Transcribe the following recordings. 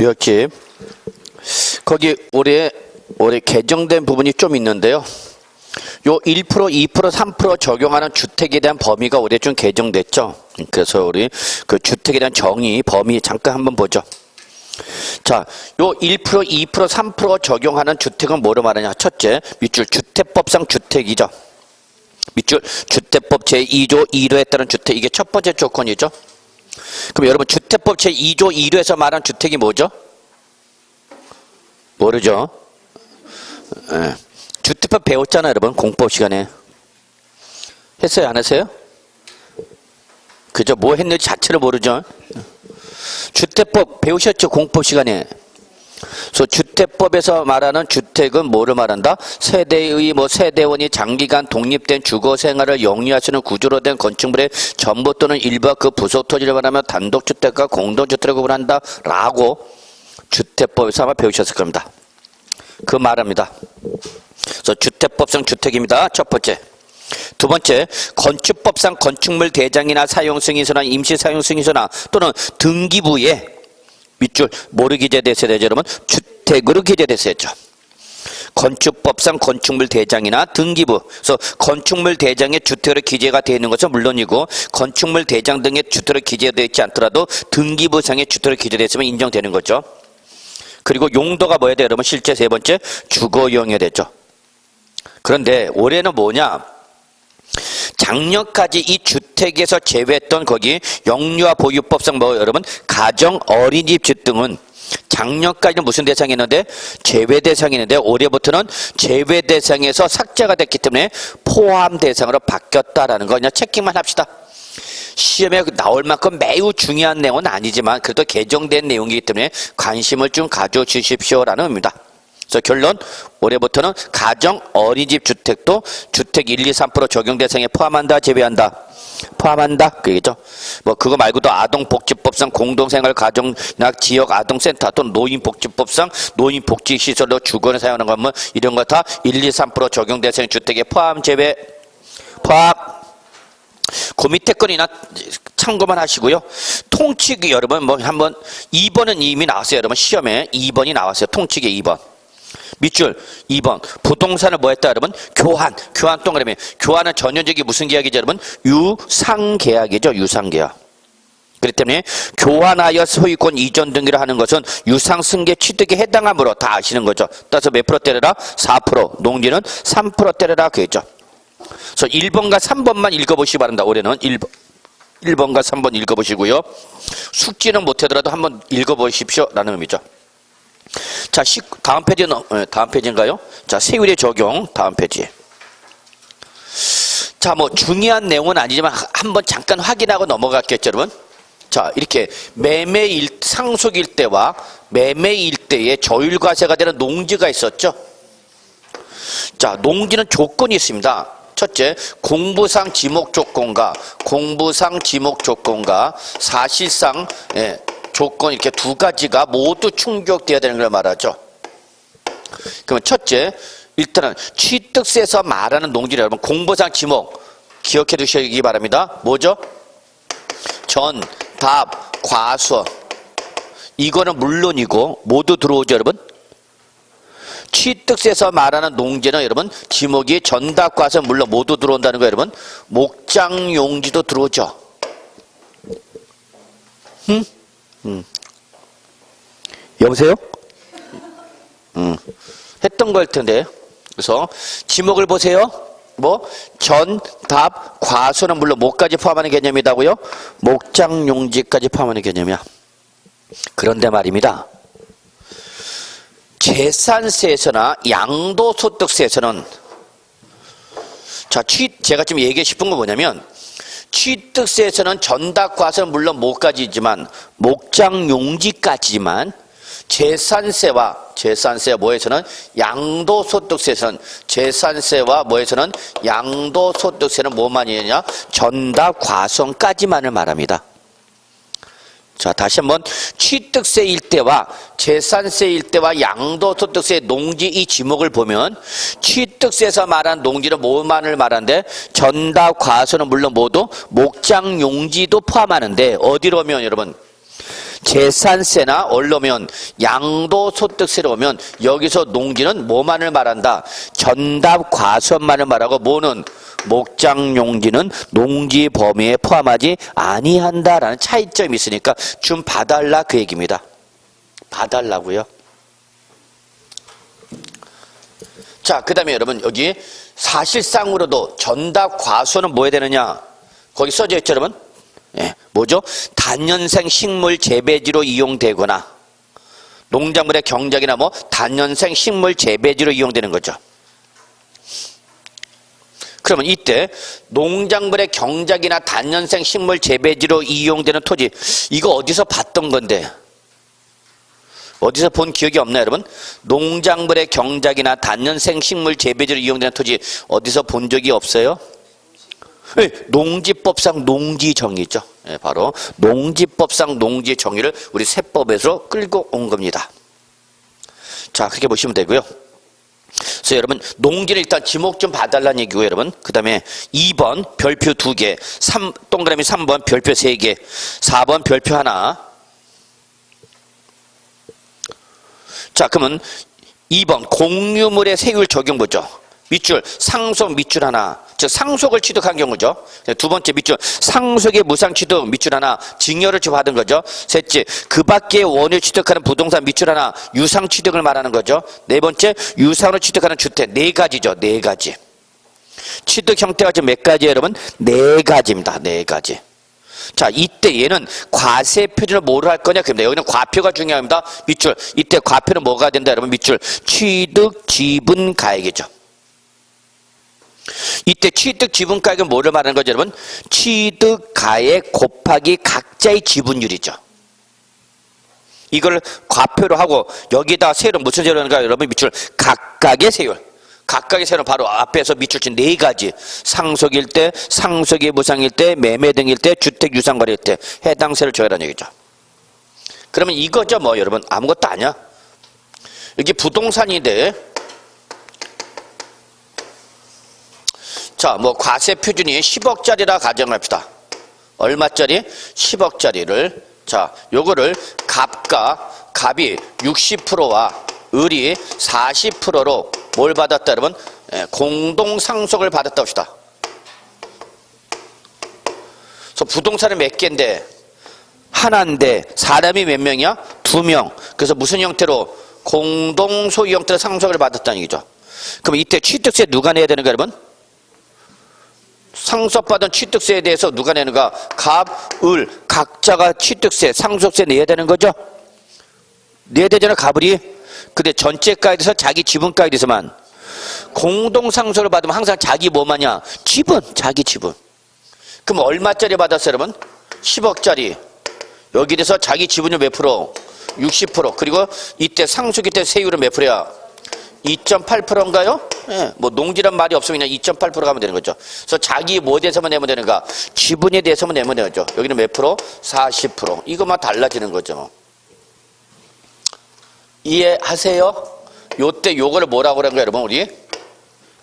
묘집 거기 올해 개정된 부분이 좀 있는데요. 요 1%, 2%, 3% 적용하는 주택에 대한 범위가 올해 좀 개정됐죠. 그래서 우리 그 주택에 대한 정의 범위 잠깐 한번 보죠. 자, 요 1%, 2%, 3% 적용하는 주택은 뭐로 말하냐? 첫째, 밑줄 주택법상 주택이죠. 밑줄 주택법 제2조 1호에 따른 주택, 이게 첫 번째 조건이죠. 그럼 여러분 주택법 제2조 1호에서 말한 주택이 뭐죠? 모르죠? 예. 주택법 배웠잖아요, 여러분. 공법 시간에. 했어요, 안 했어요? 그죠? 뭐 했는지 자체를 모르죠? 주택법 배우셨죠, 공법 시간에. 그래서 주택법에서 말하는 주택은 뭐를 말한다? 세대의 세대원이 장기간 독립된 주거 생활을 영위할 수 있는 구조로 된 건축물의 전부 또는 일부 그 부속 토지를 말하며 단독주택과 공동주택을 구분한다 라고 주택법에서 아마 배우셨을 겁니다. 그 말합니다. 그래서 주택법상 주택입니다. 첫 번째. 두 번째, 건축법상 건축물 대장이나 사용승인서나 임시사용승인서나 또는 등기부에 밑줄 뭐로 기재됐어야 되죠, 여러분? 주택으로 기재됐어야죠. 건축법상 건축물 대장이나 등기부. 그래서 건축물 대장의 주택으로 기재가 되어 있는 것은 물론이고 건축물 대장 등의 주택으로 기재되어 있지 않더라도 등기부상의 주택으로 기재되어 있으면 인정되는 거죠. 그리고 용도가 뭐야 돼요, 여러분? 실제 세 번째, 주거용이 되죠. 그런데 올해는 뭐냐? 작년까지 이 주택에서 제외했던 거기 영유아 보유법상 여러분 가정 어린이집 등은 작년까지는 무슨 대상이었는데 제외 대상이었는데 올해부터는 제외 대상에서 삭제가 됐기 때문에 포함 대상으로 바뀌었다라는 거 그냥 체킹만 합시다. 시험에 나올 만큼 매우 중요한 내용은 아니지만 그래도 개정된 내용이기 때문에 관심을 좀 가져주십시오라는 의미입니다. 그래서 결론, 올해부터는 가정 어린이집 주택도 주택 1, 2, 3% 적용 대상에 포함한다, 제외한다? 포함한다, 그 얘기죠. 그거 말고도 아동복지법상 공동생활 가정이나 지역 아동센터 또는 노인복지법상 노인복지시설로 주거를 사용하는 것 이런 거 다 1, 2, 3% 적용 대상 주택에 포함, 제외, 포함. 그 밑에 거이나 참고만 하시고요. 통치기 여러분 한번 2번은 이미 나왔어요. 여러분 시험에 2번이 나왔어요. 통치기 2번. 밑줄 2번 부동산을 뭐 했다 여러분? 교환 동그라미. 교환은 전형적인 무슨 계약이죠 여러분? 유상계약이죠. 유상계약. 그렇기 때문에 교환하여 소유권 이전 등기를 하는 것은 유상승계 취득에 해당하므로 다 아시는 거죠. 따라서 몇 프로 때려라? 4%. 농지는 3% 때려라 그랬죠. 그래서 1번과 3번만 읽어보시기 바랍니다. 올해는 1번과 3번 읽어보시고요. 숙지는 못하더라도 한번 읽어보십시오 라는 의미죠. 자, 다음 페이지는 다음 페이지인가요? 자, 세율의 적용 다음 페이지. 자, 중요한 내용은 아니지만 한번 잠깐 확인하고 넘어갔겠죠, 여러분? 자, 이렇게 상속 일대와 매매 일대에 저율과세가 되는 농지가 있었죠. 자, 농지는 조건이 있습니다. 첫째, 공부상 지목 조건과 사실상 조건 이렇게 두 가지가 모두 충족되어야 되는 걸 말하죠. 그러면 첫째, 일단은 취득세에서 말하는 농지를 여러분 공부상 지목 기억해 두시기 바랍니다. 뭐죠? 전, 답, 과수. 이거는 물론이고 모두 들어오죠, 여러분? 취득세에서 말하는 농지는 여러분 지목이 전답, 과수 물론 모두 들어온다는 거 여러분. 목장, 용지도 들어오죠. 여보세요? 했던 거일 텐데. 그래서 지목을 보세요. 전, 답, 과수는 물론 뭐까지 포함하는 개념이다고요? 목장, 용지까지 포함하는 개념이야. 그런데 말입니다. 재산세에서나 양도소득세에서는 제가 지금 얘기하고 싶은 건 뭐냐면 취득세에서는 전답, 과수는 물론 뭐까지지만 목장, 용지까지지만 재산세와 뭐에서는 양도소득세에서는 재산세와 뭐에서는 양도소득세는 뭐만이 되냐? 전답, 과수까지만을 말합니다. 자, 다시 한번 취득세일 때와 재산세일 때와 양도소득세 농지 이 지목을 보면 취득세에서 말한 농지는 뭐만을 말하는데 전답, 과수는 물론 모두 목장, 용지도 포함하는데 어디로 오면 여러분 재산세나 올라오면 양도소득세로 오면 여기서 농지는 뭐만을 말한다? 전답 과수원만을 말하고 뭐는 목장용지는 농지 범위에 포함하지 아니한다라는 차이점이 있으니까 좀 봐달라 그 얘기입니다. 봐달라고요. 자, 그 다음에 여러분 여기 사실상으로도 전답 과수원은 뭐 해야 되느냐? 거기 써져 있죠 여러분? 예, 뭐죠? 단연생 식물 재배지로 이용되거나 농작물의 경작이나 뭐 단연생 식물 재배지로 이용되는 거죠. 그러면 이때 농작물의 경작이나 단연생 식물 재배지로 이용되는 토지, 이거 어디서 봤던 건데? 어디서 본 기억이 없나요 여러분? 농작물의 경작이나 단연생 식물 재배지로 이용되는 토지 어디서 본 적이 없어요? 네, 농지법상 농지정의죠. 네, 바로 농지법상 농지정의를 우리 세법에서 끌고 온 겁니다. 자, 그렇게 보시면 되고요. 그래서 여러분 농지를 일단 지목 좀 봐달라는 얘기고 여러분, 그 다음에 2번 별표 2개, 동그라미 3번 별표 3개, 4번 별표 하나. 자, 그러면 2번 공유물의 세율 적용 보죠. 밑줄 상속 밑줄 하나, 즉 상속을 취득한 경우죠. 두 번째 밑줄 상속의 무상 취득 밑줄 하나, 증여를 받은 거죠. 셋째 그 밖에 원유 취득하는 부동산 밑줄 하나, 유상 취득을 말하는 거죠. 네 번째 유상으로 취득하는 주택. 네 가지죠. 네 가지. 취득 형태가 지금 몇 가지예요 여러분? 네 가지입니다. 네 가지. 자, 이때 얘는 과세 표준을 뭐로 할 거냐 그럽니다. 여기는 과표가 중요합니다. 밑줄 이때 과표는 뭐가 된다 여러분? 밑줄 취득 지분 가액이죠. 이때 취득 지분 가액은 뭐를 말하는 거죠 여러분? 취득 가액 곱하기 각자의 지분율이죠. 이걸 과표로 하고 여기다 세율은 무슨 세율인가 여러분? 밑줄 각각의 세율. 각각의 세율은 바로 앞에서 밑줄 친 네 가지. 상속일 때, 상속이 무상일 때, 매매 등일 때, 주택 유상 거래일 때 해당 세율을 정하라는 얘기죠. 그러면 이거죠 뭐 여러분? 아무것도 아니야. 여기 부동산인데 자, 뭐 과세 표준이 10억짜리라 가정합시다. 얼마짜리? 10억짜리를. 자, 요거를 갑이 60%와 을이 40%로 뭘 받았다 여러분? 공동 상속을 받았다 합시다. 그래서 부동산은 몇 개인데? 하나인데 사람이 몇 명이야? 2명. 그래서 무슨 형태로? 공동 소유 형태로 상속을 받았다는 얘기죠. 그럼 이때 취득세 누가 내야 되는가 여러분? 상속받은 취득세에 대해서 누가 내는가? 갑, 을 각자가 취득세, 상속세 내야 되는 거죠? 내야 되잖아 갑을이. 근데 전체가에 대해서 자기 지분가에 대해서만. 공동상속을 받으면 항상 자기 뭐마냐? 지분, 자기 지분. 그럼 얼마짜리 받았어요 여러분? 10억짜리. 여기 대해서 자기 지분율 몇 프로? 60%. 그리고 이때 상속일 때 세율은 몇 프로야? 2.8%인가요? 예, 뭐 농지란 말이 없으면 그냥 2.8% 가면 되는 거죠. 그래서 자기 뭐에 대해서만 내면 되는가? 지분에 대해서만 내면 되는 거죠. 여기는 몇 프로? 40%. 이것만 달라지는 거죠. 이해하세요? 요때 요거를 뭐라고 그런 거예요 여러분? 우리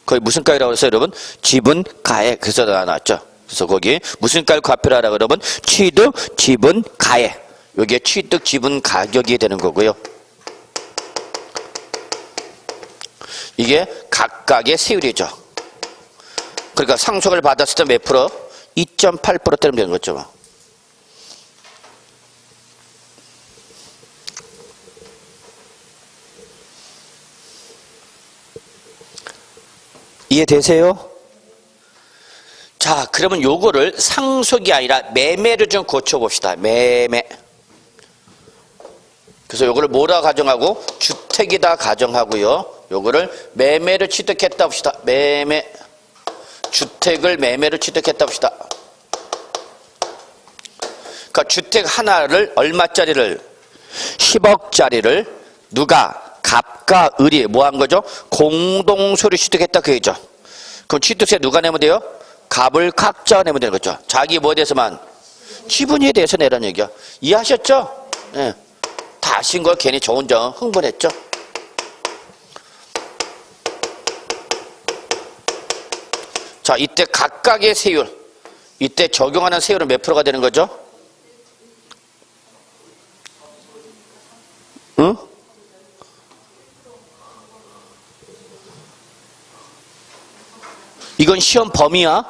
거기 무슨 가액이라고 했어요 여러분? 지분 가액. 그래서 나왔죠. 그래서 거기 무슨 가액 과표를 하라고 여러분? 취득 지분 가액. 여기에 취득 지분 가격이 되는 거고요. 이게 각각의 세율이죠. 그러니까 상속을 받았을 때 몇 프로? 2.8% 때리면 되는 거죠. 이해되세요? 자, 그러면 요거를 상속이 아니라 매매를 좀 고쳐봅시다. 매매. 그래서 요거를 뭐라 가정하고? 주택이다 가정하고요. 요거를 매매를 취득했다 봅시다. 매매. 주택을 매매를 취득했다 봅시다. 그러니까 주택 하나를 얼마짜리를? 10억짜리를 누가? 갑과 을이 뭐 한 거죠? 공동소유를 취득했다 그 얘기죠. 그럼 취득세 누가 내면 돼요? 갑을 각자가 내면 되는 거죠. 자기 뭐에 대해서만? 지분에 대해서 내라는 얘기야. 이해하셨죠? 예. 다 아신 걸 괜히 저 혼자 흥분했죠? 자, 이때 각각의 세율, 이때 적용하는 세율은 몇 프로가 되는 거죠? 응? 이건 시험 범위야.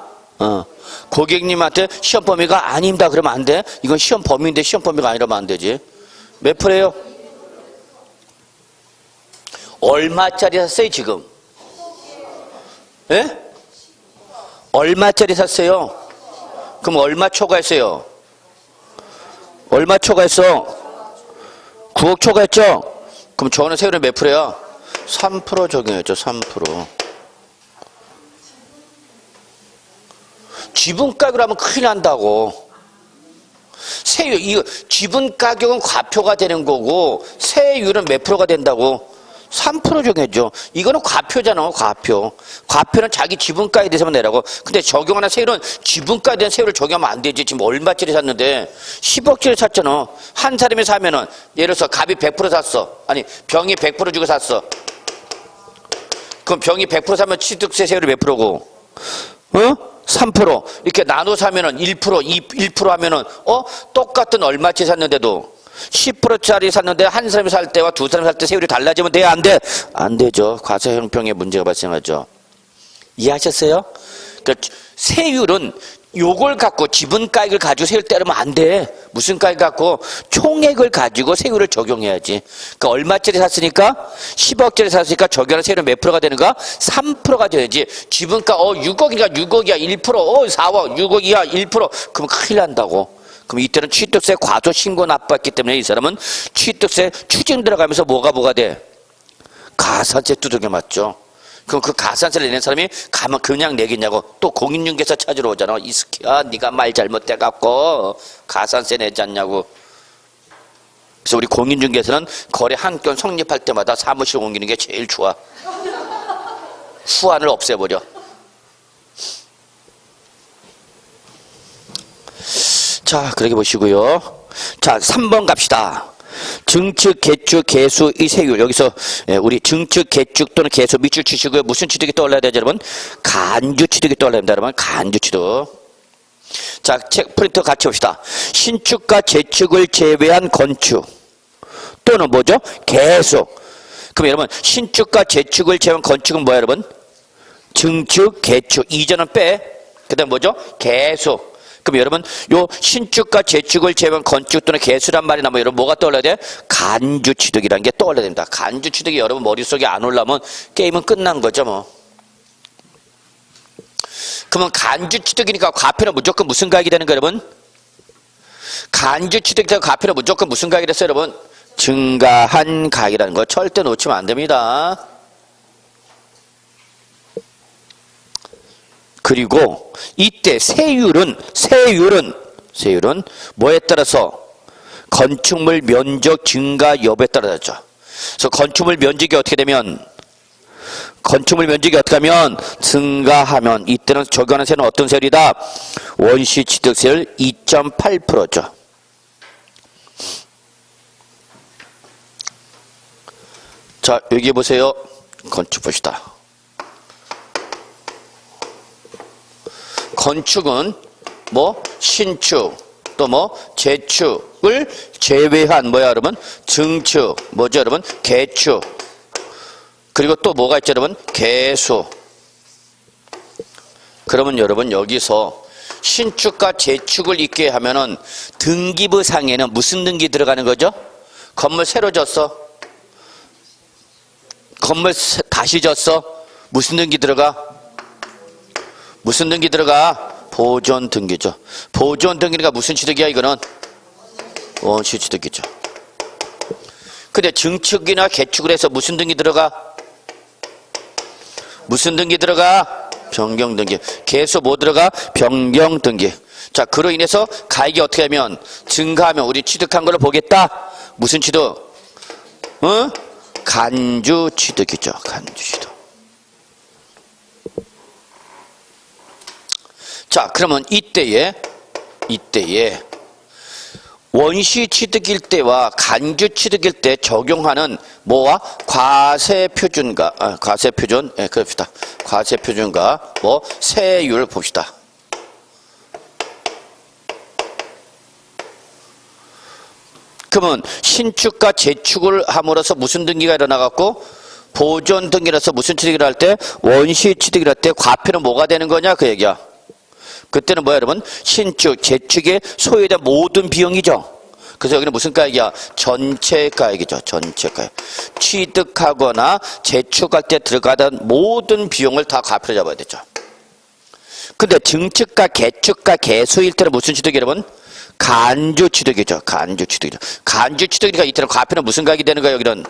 고객님한테 시험 범위가 아닙니다 그러면 안 돼. 이건 시험 범위인데 시험 범위가 아니라면 안 되지. 몇 프로예요? 얼마짜리 샀어요 지금? 예? 얼마짜리 샀어요? 그럼 얼마 초과했어요? 얼마 초과했어? 9억 초과했죠? 그럼 저거는 세율은 몇 프로야? 3% 적용했죠. 3%. 지분가격을 하면 큰일 난다고. 세율, 이거 지분가격은 과표가 되는 거고 세율은 몇 프로가 된다고? 3% 적용했죠. 이거는 과표잖아. 과표. 과표는 자기 지분가에 대해서만 내라고. 근데 적용하는 세율은 지분가에 대한 세율을 적용하면 안 되지. 지금 얼마짜리 샀는데 10억짜리 샀잖아. 한 사람이 사면은 예를 들어서 값이 100% 샀어. 아니 병이 100% 주고 샀어. 그럼 병이 100% 사면 취득세 세율이 몇 프로고? 3%. 이렇게 나눠 사면은 1%, 1% 하면은 똑같은 얼마치 샀는데도 10%짜리 샀는데 한 사람이 살 때와 두 사람이 살 때 세율이 달라지면 돼야 안 돼? 안 되죠. 과세형평에 문제가 발생하죠. 이해하셨어요? 그러니까 세율은 요걸 갖고 지분가액을 가지고 세율 때리면 안 돼. 무슨 가액 갖고? 총액을 가지고 세율을 적용해야지. 그러니까 얼마짜리 샀으니까? 10억짜리 샀으니까 적용하는 세율은 몇 프로가 되는가? 3%가 돼야지. 지분가 6억이니까 6억이야 1%, 4억 6억이야 1%. 그럼 큰일 난다고. 그럼 이때는 취득세 과소 신고 납부했기 때문에 이 사람은 취득세 추징 들어가면서 뭐가 돼? 가산세 두들겨 맞죠. 그럼 그 가산세를 내는 사람이 가만 그냥 내겠냐고. 또 공인중개사 찾으러 오잖아. 이스키야 네가 말 잘못돼갖고 가산세 내지 않냐고. 그래서 우리 공인중개사는 거래 한 건 성립할 때마다 사무실 옮기는 게 제일 좋아. 후환을 없애버려. 자, 그렇게 보시고요. 자, 3번 갑시다. 증축, 개축, 개수의 세율. 여기서 우리 증축, 개축 또는 개수 밑줄 치시고요. 무슨 취득이 떠올라야 되죠, 여러분? 간주 취득이 떠올라야 됩니다, 여러분. 간주 취득. 자, 책 프린터 같이 봅시다. 신축과 재축을 제외한 건축 또는 뭐죠? 개수. 그럼 여러분, 신축과 재축을 제외한 건축은 뭐야, 여러분? 증축, 개축. 이전은 빼. 그 다음 뭐죠? 개수. 그럼 여러분 요 신축과 재축을 제외한 건축 또는 개수란 말이 나면 여러분 뭐가 떠올라야 돼? 간주취득이라는 게 떠올라야 됩니다. 간주취득이 여러분 머릿속에 안 올라오면 게임은 끝난 거죠 뭐. 그러면 간주취득이니까 과표는 무조건 무슨 가액이 되는 거예요 여러분? 간주취득이니까 과표는 무조건 무슨 가액이 됐어요 여러분? 증가한 가액이라는 거 절대 놓치면 안 됩니다. 그리고 이때 세율은 뭐에 따라서 건축물 면적 증가 여부에 따라서죠. 그래서 건축물 면적이 어떻게 되면 증가하면 이때는 적용하는 세는 어떤 세율이다? 원시 취득세율 2.8%죠. 자, 여기 보세요. 건축 봅시다. 건축은 뭐 신축 또 뭐 재축을 제외한 뭐야 여러분? 증축 뭐죠 여러분? 개축. 그리고 또 뭐가 있죠 여러분? 개수. 그러면 여러분 여기서 신축과 재축을 있게 하면은 등기부 상에는 무슨 등기 들어가는 거죠? 건물 새로 졌어? 건물 다시 졌어? 무슨 등기 들어가? 무슨 등기 들어가? 보존 등기죠. 보존 등기가 무슨 취득이야 이거는? 원시 취득이죠. 근데 증축이나 개축을 해서 무슨 등기 들어가? 무슨 등기 들어가? 변경 등기. 개수 뭐 들어가? 변경 등기. 자, 그로 인해서 가액이 어떻게 하면 증가하면 우리 취득한 걸 보겠다. 무슨 취득? 간주 취득이죠. 간주 취득. 자, 그러면 이때에 원시 취득일 때와 간주 취득일 때 적용하는 뭐와 과세표준과 과세표준 그럽시다. 과세표준과 뭐 세율 봅시다. 그러면 신축과 재축을 함으로써 무슨 등기가 일어나갖고 보존 등기라서 무슨 취득을 할 때 원시 취득을 할 때 과표는 뭐가 되는 거냐 그 얘기야. 그때는 뭐야 여러분? 신축, 재축에 소요된 모든 비용이죠. 그래서 여기는 무슨 가액이야? 전체 가액이죠. 전체 가액. 취득하거나 재축할 때 들어가던 모든 비용을 다 과표로 잡아야 되죠. 근데 증축과 개축과 개수일 때는 무슨 취득이 여러분? 간주 취득이죠. 간주 취득이죠. 간주 취득이니까 이때는 과표는 무슨 가액이 되는 거예요? 여기는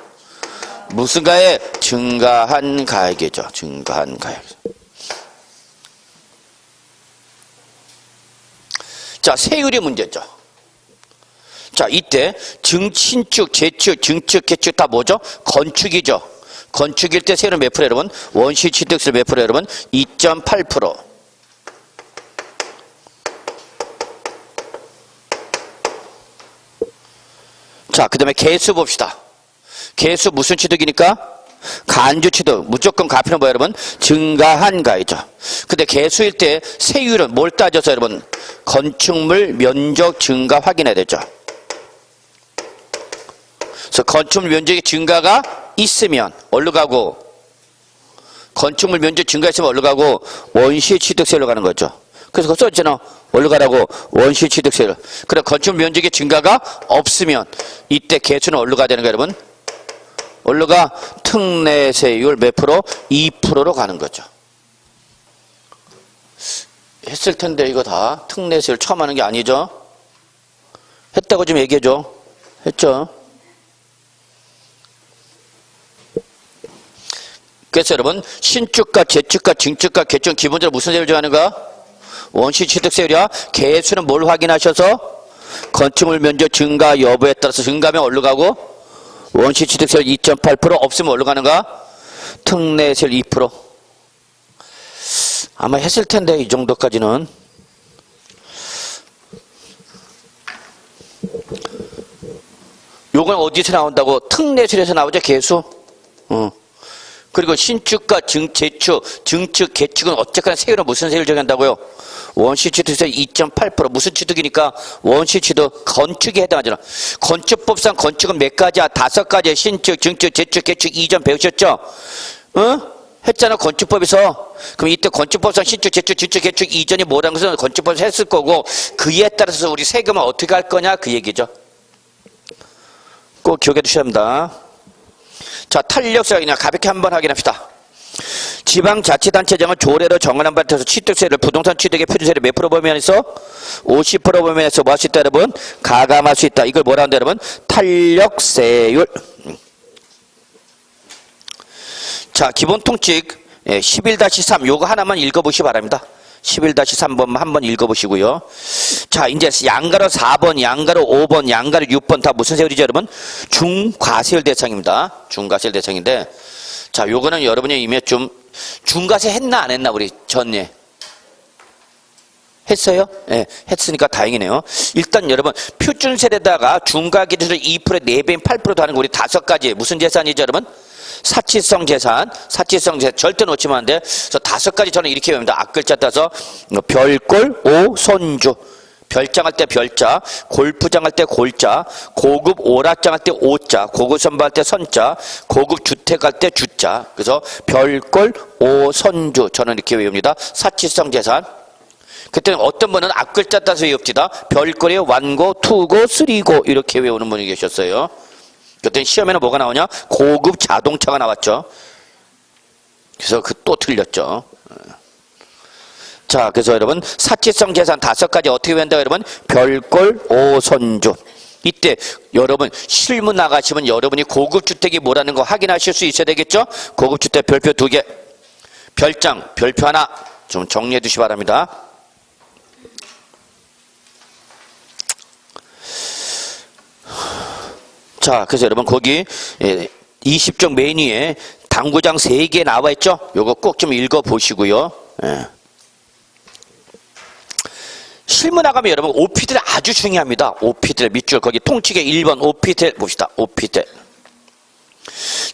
무슨 가액? 증가한 가액이죠. 증가한 가액. 자, 세율이 문제죠. 자, 이때 신축, 재축, 증축, 개축 다 뭐죠? 건축이죠. 건축일 때 세율은 몇 프로 여러분? 원시 취득세 몇 프로 여러분? 2.8%. 자, 그 다음에 개수 봅시다. 개수 무슨 취득이니까? 간주 취득. 무조건 과표는 뭐야 여러분? 증가한 가이죠. 근데 개수일 때 세율은 뭘 따져서 여러분? 건축물 면적 증가 확인해야 되죠. 그래서 건축물 면적의 증가가 있으면 어디로 가고? 건축물 면적 증가 있으면 어디로 가고? 원시 취득세로 가는 거죠. 그래서 그거 써있잖아. 어디로 가라고? 원시 취득세로. 그래 건축물 면적의 증가가 없으면 이때 개수는 어디로 가야 되는 거야 여러분? 어디로 가? 특례세율 몇 프로? 2%로 가는 거죠. 했을 텐데 이거 다 특례세율 처음 하는 게 아니죠. 했다고 좀 얘기해줘. 했죠. 그래서 여러분 신축과 재축과 증축과 개축 기본적으로 무슨 세율 정하는가? 원시 취득세율이야. 개수는 뭘 확인하셔서? 건축물 면적 증가 여부에 따라서 증가하면 어디로 가고? 원시 취득세율 2.8% 없으면 어디로 가는가? 특례세율 2%. 아마 했을 텐데 이 정도까지는. 요건 어디서 나온다고? 특례세율에서 나오죠. 개수. 그리고 신축과 재축, 증축, 개축은 어쨌거나 세율은 무슨 세율 정한다고요? 원시취득세 2.8% 무슨 취득이니까? 원시취득 건축에 해당하잖아. 건축법상 건축은 몇 가지야? 5가지. 신축, 증축, 재축, 개축 이전 배우셨죠? 했잖아 건축법에서. 그럼 이때 건축법상 신축, 재축, 증축, 개축 이전이 뭐라는 것은 건축법에서 했을 거고 그에 따라서 우리 세금은 어떻게 할 거냐 그 얘기죠. 꼭 기억해 두셔야 합니다. 자, 탄력세가 그냥 가볍게 한번 확인합시다. 지방자치단체장은 조례로 정하는 바에 따라서 취득세를 부동산 취득의 표준세를 몇 프로 범위에서 50% 범위에서 뭐 할 수 있다 여러분? 가감할 수 있다. 이걸 뭐라 한다 여러분? 탄력세율. 자, 기본통칙 11-3 요거 하나만 읽어보시기 바랍니다. 11-3번 한번 읽어보시고요. 자, 이제 양가로 4번, 양가로 5번, 양가로 6번 다 무슨 세율이죠 여러분? 중과세율 대상입니다. 중과세율 대상인데 자, 요거는 여러분이 이미 좀 중과세 했나 안 했나 우리 전에 했어요? 네, 했으니까 다행이네요. 일단 여러분 표준세에다가 중과기준으로 2%에 4배인 8%도 하는 거 우리 5가지 무슨 재산이죠 여러분? 사치성 재산, 사치성 재산 절대 놓치면 안 돼. 그래서 5가지 저는 이렇게 외웁니다. 앞글자 따서 별골, 오, 손주. 별장할 때 별자, 골프장 할 때 골자, 고급 오락장 할 때 오자, 고급 선발 할 때 선자, 고급 주택 할 때 주자. 그래서 별골, 오, 선주. 저는 이렇게 외웁니다. 사치성 재산. 그때는 어떤 분은 앞글자 따서 외웁니다. 별골에 완고, 투고, 쓰리고 이렇게 외우는 분이 계셨어요. 그때 시험에는 뭐가 나오냐? 고급 자동차가 나왔죠. 그래서 그 또 틀렸죠. 자, 그래서 여러분 사치성 재산 5가지 어떻게 외운다 여러분? 별골, 오선주. 이때 여러분 실무 나가시면 여러분이 고급주택이 뭐라는 거 확인하실 수 있어야 되겠죠? 고급주택 별표 2개, 별장 별표 하나 좀 정리해 두시기 바랍니다. 자, 그래서 여러분 거기 20종 메뉴에 당구장 3개 나와 있죠? 요거 꼭 좀 읽어 보시고요. 실무 나가면 여러분 오피들 아주 중요합니다. 오피들 밑줄 거기 통칙의 1번 오피들 봅시다. 오피들.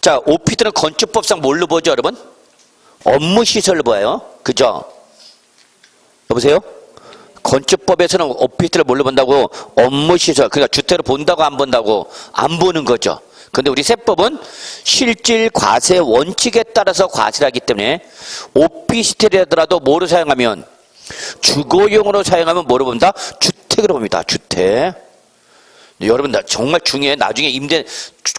자, 오피들은 건축법상 뭘로 보죠 여러분? 업무시설로 봐요. 그죠? 여보세요? 건축법에서는 오피스텔을 뭘로 본다고? 업무시설, 그러니까 주택을 본다고 안 본다고? 안 보는 거죠. 근데 우리 세법은 실질 과세 원칙에 따라서 과세를 하기 때문에 오피스텔이라도 뭐로 사용하면? 주거용으로 사용하면 뭐로 본다? 주택으로 봅니다. 주택. 여러분 정말 중요해. 나중에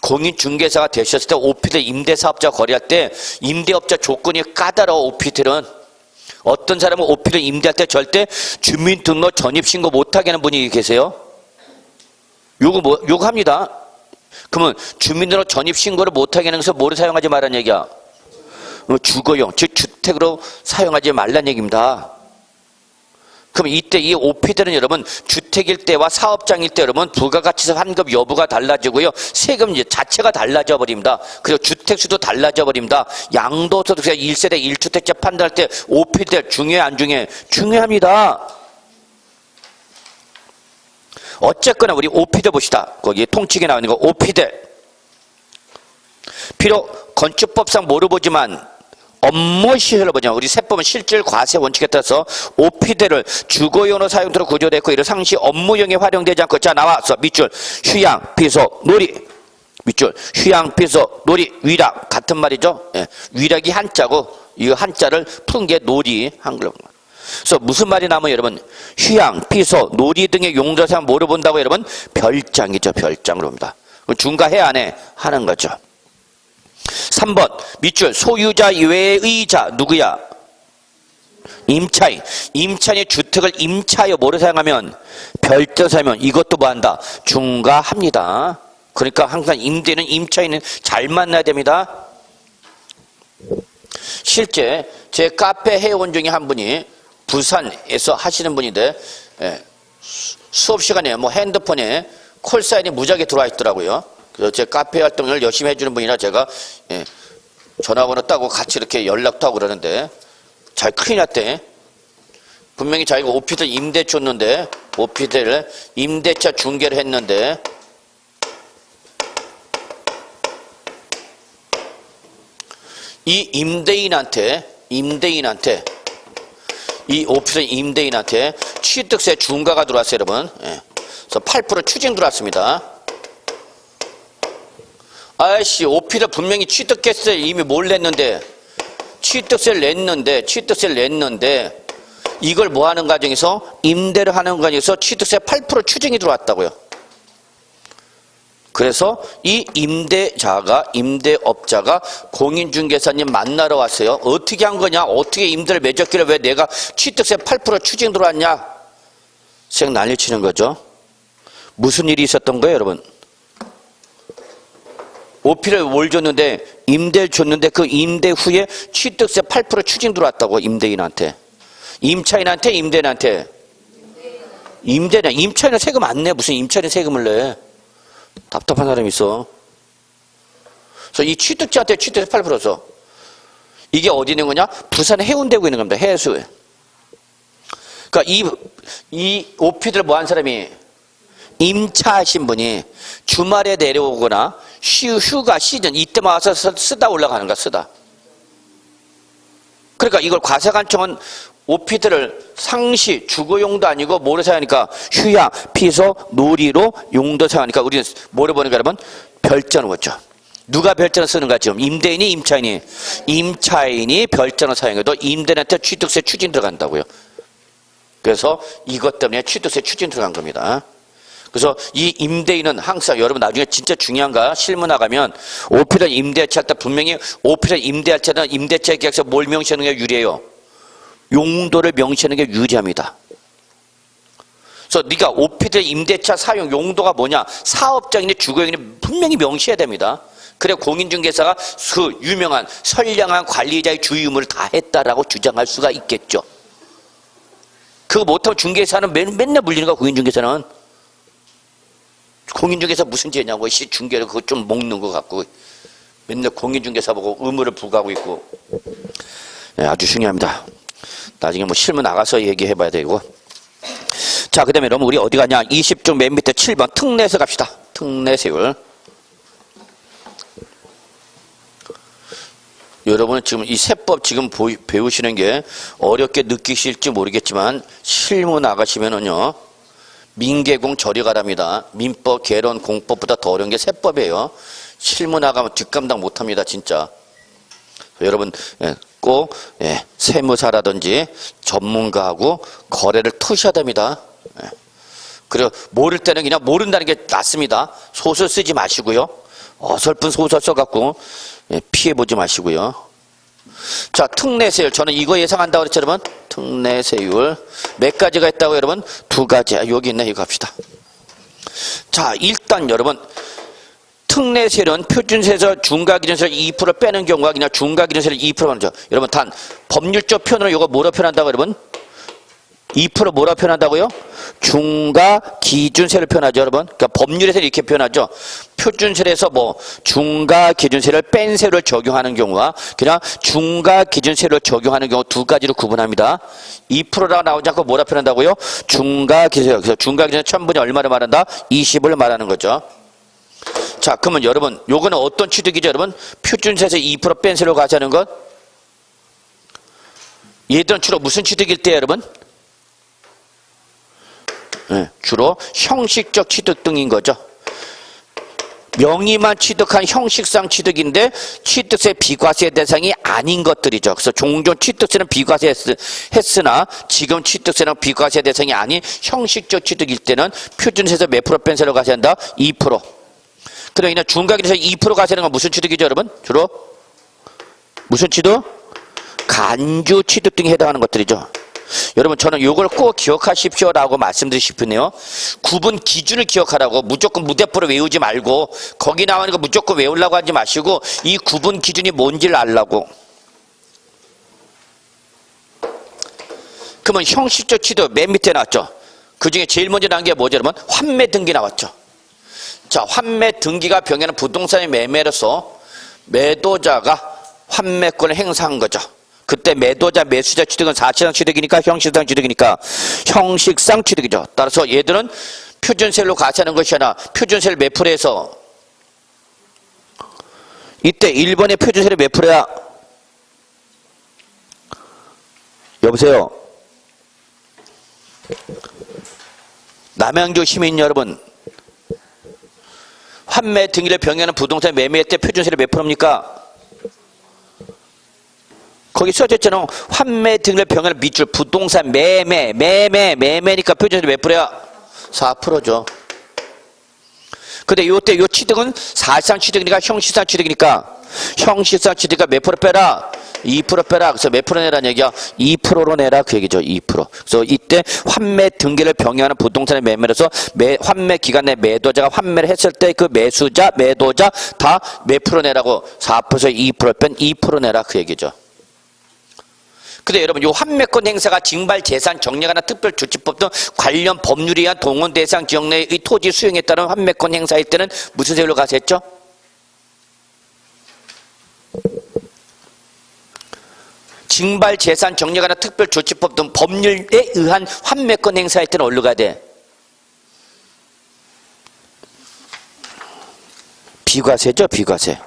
공인중개사가 되셨을 때 오피스텔 임대사업자 거래할 때 임대업자 조건이 까다로워. 오피스텔은 어떤 사람은 오피스텔 임대할 때 절대 주민등록 전입신고 못하게 하는 분이 계세요. 요거 합니다. 그러면 주민등록 전입신고를 못하게 하는 것을 뭐로 사용하지 말라는 얘기야? 주거용, 즉 주택으로 사용하지 말라는 얘기입니다. 그럼 이때 이 오피스텔은 여러분 주택일 때와 사업장일 때 여러분 부가가치세 환급 여부가 달라지고요. 세금 자체가 달라져 버립니다. 그리고 주택수도 달라져 버립니다. 양도소득세 1세대 1주택자 판단할 때 오피스텔 중요해 안 중요해? 중요합니다. 어쨌거나 우리 오피스텔 봅시다. 거기 통칭에 나오는 거 오피스텔. 비록 건축법상 뭐로 보지만 업무시설로 보자. 우리 세법은 실질 과세 원칙에 따라서 오피스텔을 주거용으로 사용토록 구조됐고 이를 상시 업무용에 활용되지 않고 자 나와서 밑줄 휴양 피소 놀이 밑줄 휴양 피소 놀이 위락 같은 말이죠. 예. 위락이 한자고 이 한자를 푼 게 놀이 한글로. 그래서 무슨 말이 나면 여러분 휴양 피소 놀이 등의 용도 사용 뭐로 본다고 여러분? 별장이죠. 별장으로 봅니다. 중과해 안 해? 하는 거죠. 3번 밑줄 소유자 이외의 자 누구야? 임차인. 임차인이 주택을 임차하여 뭐로 사용하면? 별도로 사용하면 이것도 뭐한다? 중과합니다. 그러니까 항상 임대는 임차인은 잘 만나야 됩니다. 실제 제 카페 회원 중에 한 분이 부산에서 하시는 분인데 수업 시간에 뭐 핸드폰에 콜사인이 무지하게 들어와 있더라고요. 그래서 제 카페 활동을 열심히 해주는 분이라 제가 전화번호 따고 같이 이렇게 연락도 하고 그러는데 잘 큰일 났대. 분명히 자기가 오피스텔 임대 줬는데 오피스텔 임대차 중개를 했는데 이 임대인한테 이 오피스텔 임대인한테 취득세 중과가 들어왔어요 여러분. 그래서 8% 추징 들어왔습니다. 아이씨 오피스텔 분명히 취득세 이미 뭘 냈는데 취득세를 냈는데 이걸 뭐 하는 과정에서 임대를 하는 과정에서 취득세 8% 추징이 들어왔다고요. 그래서 이 임대업자가 공인중개사님 만나러 왔어요. 어떻게 한 거냐? 어떻게 임대를 맺었길래 왜 내가 취득세 8% 추징 들어왔냐? 생 난리치는 거죠. 무슨 일이 있었던 거예요 여러분? 오피를 뭘 줬는데 임대를 줬는데 그 임대 후에 취득세 8% 추징 들어왔다고. 임대인한테. 임차인한테 임대인한테. 임차인은 세금 안 내. 무슨 임차인은 세금을 내. 답답한 사람이 있어. 그래서 이 취득자한테 취득세 8% 써. 이게 어디 있는 거냐? 부산 해운대구에 있는 겁니다. 해수에. 그러니까 이 오피를 뭐 한 사람이 임차하신 분이 주말에 내려오거나 휴가 시즌 이때만 와서 쓰다 올라가는 거야. 쓰다. 그러니까 이걸 과세관청은 오피스텔을 상시 주거용도 아니고 뭐로 사용하니까 휴양, 피소, 놀이로 용도 사용하니까 우리는 뭐로 보는 거 여러분? 별자로 보죠. 누가 별자로 쓰는 거야 지금? 임대인이 임차인이? 임차인이 별자로 사용해요. 너 임대인한테 취득세 추징 들어간다고요. 그래서 이것 때문에 취득세 추징 들어간 겁니다. 그래서 이 임대인은 항상 여러분 나중에 진짜 중요한 거 실무 나가면 오피스텔 임대차 할 때 분명히 오피스텔 임대할 때는 임대차 계약서 뭘 명시하는 게 유리해요? 용도를 명시하는 게 유리합니다. 그래서 네가 오피스텔 임대차 사용 용도가 뭐냐? 사업장이니 주거용이니 분명히 명시해야 됩니다. 그래 공인중개사가 그 유명한 선량한 관리자의 주의 의무를 다 했다라고 주장할 수가 있겠죠. 그거 못하면 중개사는 맨날 물리는 거야. 공인중개사는. 공인중개사 무슨 죄냐고 중개를 그거 좀 먹는 것 같고 맨날 공인중개사 보고 의무를 부과하고 있고. 네, 아주 중요합니다. 나중에 뭐 실무 나가서 얘기해 봐야 되고. 자, 그 다음에 여러분 우리 어디 가냐? 20쪽 맨 밑에 7번 특례세 갑시다. 특례세율. 여러분 지금 이 세법 지금 배우시는 게 어렵게 느끼실지 모르겠지만 실무 나가시면은요 민계공 저리 가랍니다. 민법, 개론, 공법보다 더 어려운 게 세법이에요. 실무 나가면 뒷감당 못합니다, 진짜. 여러분 꼭 세무사라든지 전문가하고 거래를 터셔야 됩니다. 그리고 모를 때는 그냥 모른다는 게 낫습니다. 소설 쓰지 마시고요. 어설픈 소설 써갖고 피해보지 마시고요. 자, 특례세율. 저는 이거 예상한다고 그랬죠, 여러분? 특례세율. 몇 가지가 있다고, 여러분? 2가지. 여기 있네. 이거 합시다. 자, 일단 여러분. 특례세율은 표준세에서 중과기준세를 2% 빼는 경우가 그냥 중과기준세를 2%는 죠. 여러분, 단 법률적 표현으로 이거 뭐로 표현한다고, 여러분? 2% 뭐라 표현한다고요? 중과 기준세를 표현하죠, 여러분. 그러니까 법률에서 이렇게 표현하죠. 표준세에서 뭐 중과 기준세를 뺀 세를 적용하는 경우와 그냥 중과 기준세를 적용하는 경우 2가지로 구분합니다. 2%라고 나오지 않고 뭐라 표현한다고요? 중과 기준세. 그래서 중과 기준세 1000분이 얼마를 말한다? 20을 말하는 거죠. 자, 그러면 여러분, 요거는 어떤 취득이죠, 여러분? 표준세에서 2% 뺀 세로 가자는 것? 얘들은 주로 무슨 취득일 때, 여러분? 주로 형식적 취득 등인 거죠. 명의만 취득한 형식상 취득인데 취득세 비과세 대상이 아닌 것들이죠. 그래서 종종 취득세는 비과세 했으나 지금 취득세는 비과세 대상이 아닌 형식적 취득일 때는 표준세에서 몇 프로 뺀 세로 가셔야 한다? 2%. 그러니까 중과기준세에서 2% 가시는 건 무슨 취득이죠, 여러분? 주로 무슨 취득? 간주 취득 등에 해당하는 것들이죠. 여러분 저는 이걸 꼭 기억하십시오라고 말씀드리고 싶으네요. 구분 기준을 기억하라고 무조건 무대포로 외우지 말고 거기 나오는 거 무조건 외우려고 하지 마시고 이 구분 기준이 뭔지를 알라고. 그러면 형식적 취득 맨 밑에 나왔죠. 그중에 제일 먼저 나온 게 뭐죠, 여러분? 환매 등기 나왔죠. 자, 환매 등기가 병행하는 부동산의 매매로서 매도자가 환매권을 행사한 거죠. 그때 매도자, 매수자 취득은 사실상 취득이니까 형식상 취득이니까 형식상 취득이죠. 따라서 얘들은 표준세율로 가시하는 것이 아니라 표준세율 몇 프로에서 이때 1번의 표준세율이 몇 프로야? 여보세요? 남양주 시민 여러분, 환매 등기를 병행하는 부동산 매매 때 표준세율이 몇 프로입니까? 거기 써졌잖아. 환매 등을 병행하는 밑줄 부동산 매매니까 표준세율이 몇 프로야? 4%죠. 근데 요때 요 취득은 사실상 취득이니까 형식상 취득이니까 형식상 취득가 몇 프로 빼라? 2% 빼라. 그래서 몇 프로 내라는 얘기야? 2%로 내라 그 얘기죠. 2%. 그래서 이때 환매 등기를 병행하는 부동산의 매매로서 환매 기간 내 매도자가 환매를 했을 때 그 매수자, 매도자 다 몇 프로 내라고? 4%에서 2% 뺀 2% 내라 그 얘기죠. 근데 여러분, 요 환매권 행사가 징발 재산 정리하는 특별조치법 등 관련 법률에 의한 동원 대상 지역 내의 토지 수용에 따른 환매권 행사일 때는 무슨 세율로 가서 했죠? 징발 재산 정리하는 특별조치법 등 법률에 의한 환매권 행사일 때는 어디로 가야 돼? 비과세죠, 비과세.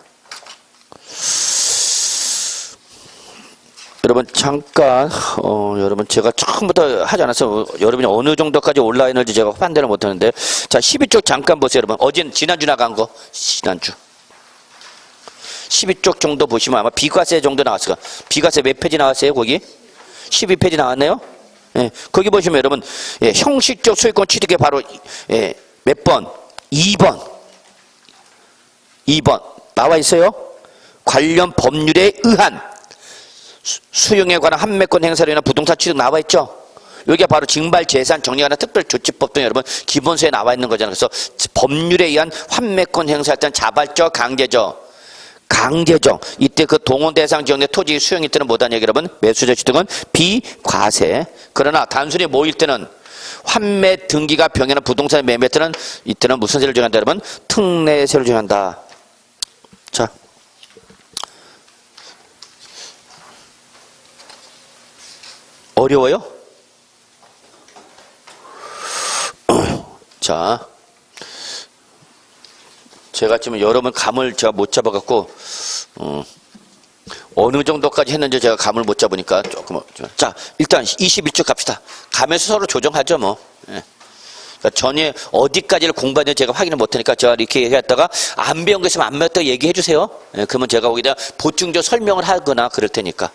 여러분 잠깐 여러분 제가 처음부터 하지 않았어요. 여러분이 어느 정도까지 올라와 있는지 제가 판단을 못하는데 자 12쪽 잠깐 보세요. 여러분 어제는 지난주 나간 거 지난주 12쪽 정도 보시면 아마 비과세 정도 나왔을 거예요. 비과세 몇 페이지 나왔어요 거기? 12페이지 나왔네요. 예, 거기 보시면 여러분 형식적 소유권 취득에 바로 몇 번? 2번 나와 있어요. 관련 법률에 의한 수용에 관한 환매권 행사로 인한 부동산 취득 나와 있죠. 여기가 바로 징발 재산 정리에 관한 특별조치법 등 여러분 기본서에 나와 있는 거잖아요. 그래서 법률에 의한 환매권 행사할 때는 자발적, 강제적. 이때 그 동원 대상 지역 내 토지 수용일 때는 뭐다는 얘기 여러분? 매수자 취득은 비과세. 그러나 단순히 모일 때는 환매 등기가 병행하는 부동산 매매 때는 이때는 무슨 세를 정한다 여러분? 특례세를 정한다. 자. 어려워요? 자, 제가 지금 여러분 감을 제가 못 잡아갖고 어느 정도까지 했는지 제가 감을 못 잡으니까 조금. 자, 일단 22쪽 갑시다. 가면서 서로 조정하죠, 뭐. 예. 그러니까 전에 어디까지를 공부했는지 제가 확인을 못하니까 제가 이렇게 얘기했다가 안 배운 거 있으면 안 배웠다고 얘기해 주세요. 예, 그러면 제가 거기다 보충적 설명을 하거나 그럴 테니까.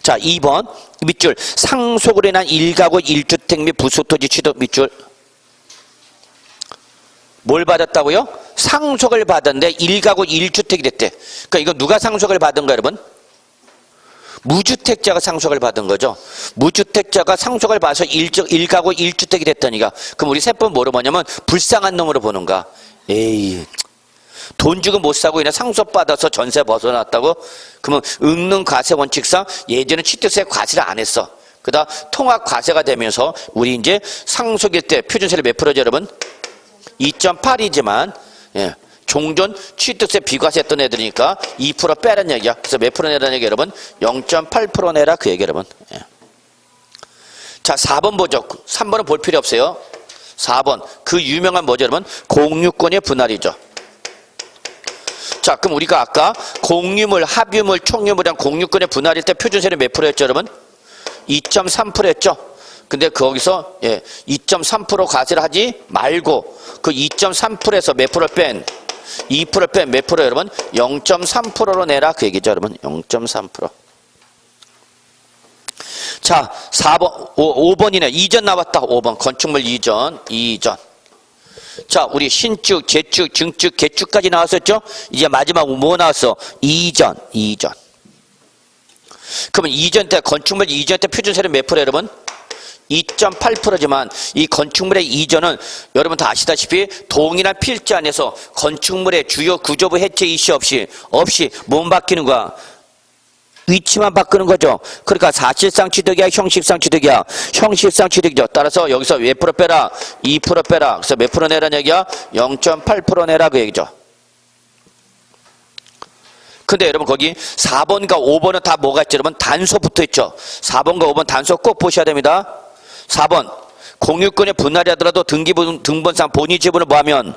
자, 2번 밑줄 상속으로 인한 1가구 1주택 및 부속토지 취득 밑줄. 뭘 받았다고요? 상속을 받았는데 1가구 1주택이 됐대. 그러니까 이거 누가 상속을 받은 거야, 여러분? 무주택자가 상속을 받은 거죠. 무주택자가 상속을 받아서 1가구 1주택이 됐다니까. 그럼 우리 세법 뭐로 보냐면 불쌍한 놈으로 보는가. 에이, 돈 주고 못 사고 그냥 상속받아서 전세 벗어났다고? 그러면 읊는 과세 원칙상 예전에 취득세 과세를 안 했어. 그다음 통합 과세가 되면서 우리 이제 상속일 때 표준세를 몇 프로죠, 여러분? 2.8이지만 예. 종전 취득세 비과세했던 애들이니까 2% 빼라는 얘기야. 그래서 몇 프로 내라는 얘기 여러분? 0.8% 내라 그 얘기 여러분. 예. 자, 4번 보죠. 3번은 볼 필요 없어요. 4번 그 유명한 뭐죠 여러분? 공유권의 분할이죠. 자, 그럼 우리가 아까 공유물, 합유물, 총유물이랑 공유권의 분할일 때 표준세는 몇 프로였죠 여러분? 2.3%였죠. 근데 거기서 2.3% 과세를 하지 말고 그 2.3%에서 몇 프로 뺀 2% 뺀 몇 프로 여러분? 0.3%로 내라 그 얘기죠 여러분. 0.3%. 자, 4번 5번이네. 이전 나왔다. 5번 건축물 이전. 자, 우리 신축, 재축, 증축, 개축까지 나왔었죠? 이제 마지막 뭐 나왔어? 이전. 그러면 이전 때 건축물 이전 때 표준세는 몇 프로 여러분? 2.8%지만 이 건축물의 이전은 여러분 다 아시다시피 동일한 필지 안에서 건축물의 주요 구조부 해체 이슈 없이 몸 바뀌는 거야. 위치만 바꾸는 거죠. 그러니까 사실상 취득이야, 형식상 취득이야. 형식상 취득이죠. 따라서 여기서 몇 프로 빼라? 2% 빼라. 그래서 몇 프로 내라는 얘기야? 0.8% 내라 그 얘기죠. 근데 여러분 거기 4번과 5번은 다 뭐가 있죠? 여러분 단서 붙어 있죠. 4번과 5번 단서 꼭 보셔야 됩니다. 4번 공유권의 분할이 하더라도 등본상 본위 지분을 뭐하면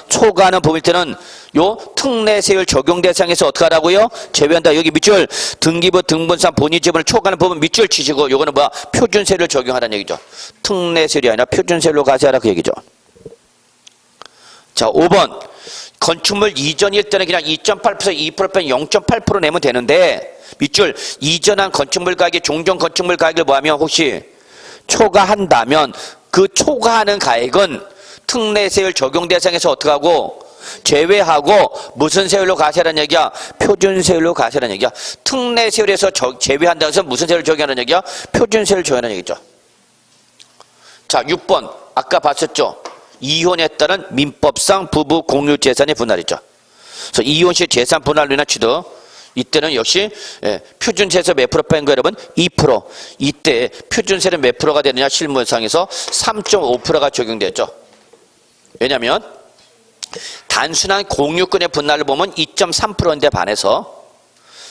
초과하는 범위일 때는 요 특례세율 적용 대상에서 어떻게 하라고요? 제외한다. 여기 밑줄 등기부 등본상 본위 지분을 초과하는 범위 밑줄 치시고 요거는 뭐야? 표준세율을 적용하라는 얘기죠. 특례세율이 아니라 표준세율로 가세하라 그 얘기죠. 자, 5번 건축물 이전일 때는 그냥 2.8% 2% 빼면 0.8% 내면 되는데 밑줄 이전한 건축물 가격이 종전 건축물 가격을 뭐하면 혹시 초과한다면 그 초과하는 가액은 특례세율 적용 대상에서 어떻게 하고 제외하고 무슨 세율로 가세라는 얘기야? 표준세율로 가세라는 얘기야. 특례세율에서 제외한다고 해서 무슨 세율을 적용하는 얘기야? 표준세율을 적용하는 얘기죠. 자, 6번 아까 봤었죠? 이혼에 따른 민법상 부부 공유 재산의 분할이죠. 그래서 이혼 시 재산 분할로 인한 취득 이때는 역시 표준세에서 몇 프로 뺀 거예요 여러분? 2%. 이때 표준세는 몇 프로가 되느냐? 실무상에서 3.5%가 적용됐죠. 왜냐하면 단순한 공유권의 분할을 보면 2.3%인데 반해서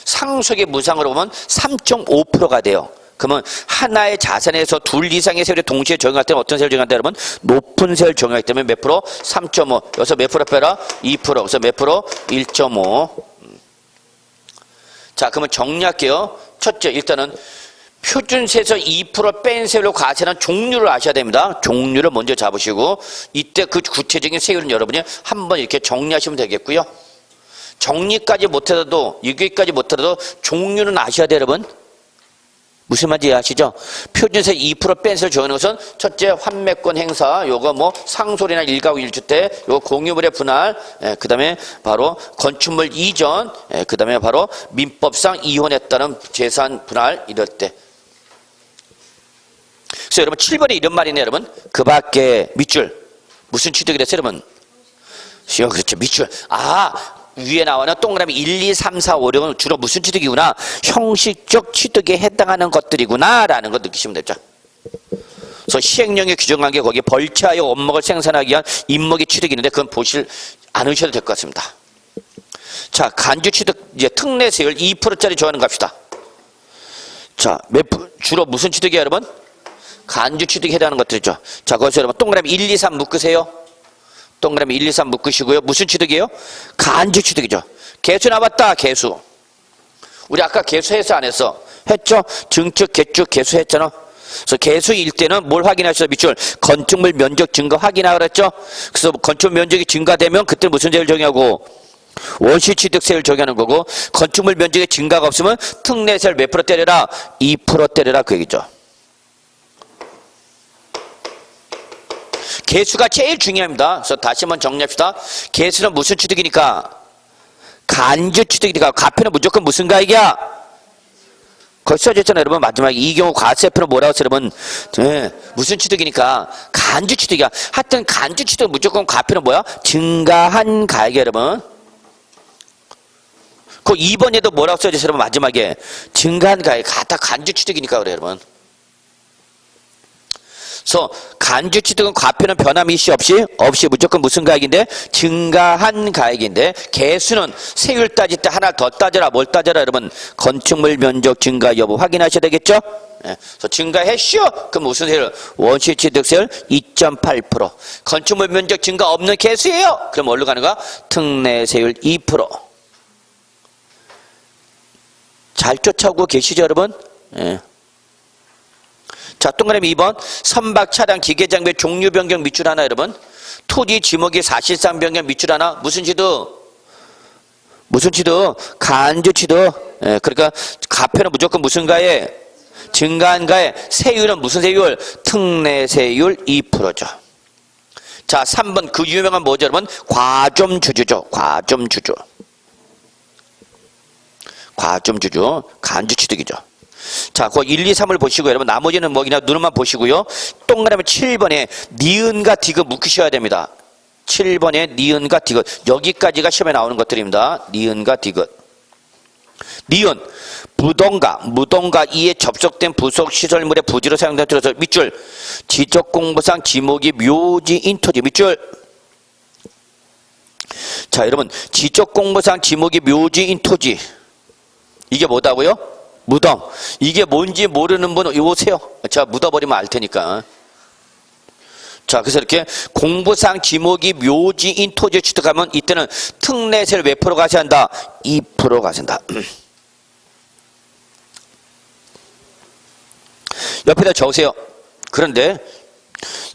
상속의 무상으로 보면 3.5%가 돼요. 그러면 하나의 자산에서 둘 이상의 세율이 동시에 적용할 때는 어떤 세율 적용한다 여러분? 높은 세율 적용하기 때문에 몇 프로? 3.5. 여기서 몇 프로 빼라? 2%. 그래서 몇 프로? 1.5. 자, 그러면 정리할게요. 첫째, 일단은 표준세에서 2% 뺀 세율로 과세하는 종류를 아셔야 됩니다. 종류를 먼저 잡으시고 이때 그 구체적인 세율은 여러분이 한번 이렇게 정리하시면 되겠고요. 정리까지 못하더라도 여기까지 못하더라도 종류는 아셔야 돼요 여러분. 무슨 말인지 아시죠? 표준세 2% 뺀 세율 적용하는 것은 첫째 환매권 행사, 요거 뭐 상속이나 1가구 1주택, 요거 공유물의 분할, 그 다음에 바로 건축물 이전, 그 다음에 바로 민법상 이혼에 따른 재산 분할 이럴 때. 그래서 여러분 7번에 이런 말이네요 여러분. 그 밖에 밑줄 무슨 취득이 됐어요 여러분? 그렇죠 밑줄. 위에 나오는 동그라미 1, 2, 3, 4, 5, 6은 주로 무슨 취득이구나? 형식적 취득에 해당하는 것들이구나 라는 거 느끼시면 되죠. 그래서 시행령에 규정한 게 거기에 벌채하여 원목을 생산하기 위한 임목의 취득이 있는데 그건 보실 않으셔도 될 것 같습니다. 자, 간주 취득 이제 특례세율 2%짜리 정하는 거 합시다. 자, 주로 무슨 취득이에요 여러분? 간주 취득에 해당하는 것들이죠. 자, 거기서 여러분 동그라미 1, 2, 3 묶으세요. 동그라미 1, 2, 3 묶으시고요. 무슨 취득이에요? 간주 취득이죠. 개수 나왔다. 개수. 우리 아까 개수 했어 안 했어? 했죠? 증축, 개축, 개수 했잖아. 그래서 개수일 때는 뭘 확인하셔서 밑줄 건축물 면적 증가 확인하라 그랬죠? 그래서 건축물 면적이 증가되면 그때 무슨 세율 적용하고 원시취득세율 적용하는 거고, 건축물 면적의 증가가 없으면 특례세율 몇 프로 때려라? 2% 때려라 그 얘기죠. 개수가 제일 중요합니다. 그래서 다시 한번 정리합시다. 개수는 무슨 취득이니까? 간주 취득이니까. 과표는 무조건 무슨 가액이야? 거기 써져 있잖아요, 여러분. 마지막에 이 경우 과세표는 뭐라고 써요, 여러분? 네, 무슨 취득이니까? 간주 취득이야. 하여튼 간주 취득은 무조건 과표는 뭐야? 증가한 가액이야, 여러분. 그 2번에도 뭐라고 써져 있어요, 여러분? 마지막에 증가한 가액. 다 간주 취득이니까 그래요, 여러분. 그래서 간주 취득은 과표는 변함 일시 없이 무조건 무슨 가액인데? 증가한 가액인데, 개수는 세율 따질 때 하나 더 따져라. 뭘 따져라 여러분? 건축물 면적 증가 여부 확인하셔야 되겠죠? 네. 그래서 증가했쇼? 그럼 무슨 세율? 원시취득세율 2.8%. 건축물 면적 증가 없는 개수예요. 그럼 어디로 가는 거야? 특례세율 2%. 잘 쫓아오고 계시죠 여러분? 네. 자, 동그라미 2번. 선박, 차량, 기계, 장비, 종류 변경 밑줄 하나 여러분. 토지, 지목이 사실상 변경 밑줄 하나. 무슨 취득? 무슨 취득? 간주 취득. 예, 그러니까 과표는 무조건 무슨 가에? 증가한 가에. 세율은 무슨 세율? 특례세율 2%죠. 자, 3번 그 유명한 뭐죠 여러분? 과점주주죠. 과점주주. 과점주주. 간주 취득이죠. 자, 그 1, 2, 3을 보시고 여러분 나머지는 뭐냐 눈만 보시고요. 동그라미 7번에 니은과 디귿 묶으셔야 됩니다. 7번에 니은과 디귿. 여기까지가 시험에 나오는 것들입니다. 니은과 디귿. 니은, 무덤가 이에 접속된 부속 시설물의 부지로 사용된 들어서 밑줄 지적공부상 지목이 묘지인 토지 밑줄. 자, 여러분 지적공부상 지목이 묘지인 토지 이게 뭐다고요? 무덤. 이게 뭔지 모르는 분 오세요. 제가 묻어버리면 알 테니까. 자, 그래서 이렇게 공부상 지목이 묘지인 토지 취득하면 이때는 특례세를 몇 프로 가셔야 한다? 2% 가셔야 한다. 옆에다 적으세요. 그런데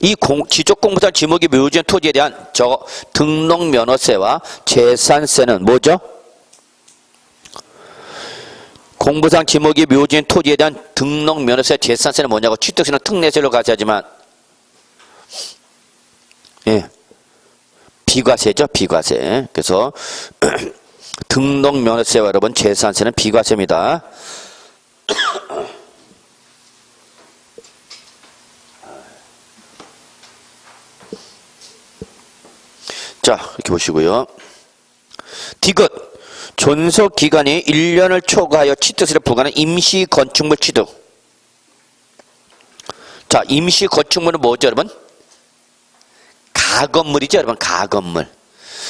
이 지적공부상 지목이 묘지인 토지에 대한 등록면허세와 재산세는 뭐죠? 공부상 지목이 묘지인 토지에 대한 등록 면허세 재산세는 뭐냐고. 취득세는 특례세로 가셔야지만 예, 비과세죠. 비과세. 그래서 등록 면허세와 여러분 재산세는 비과세입니다. 자, 이렇게 보시고요. 디귿. 존속기간이 1년을 초과하여 취득세를 부과하는 임시건축물 취득. 자, 임시건축물은 뭐죠 여러분? 가건물이죠 여러분. 가건물.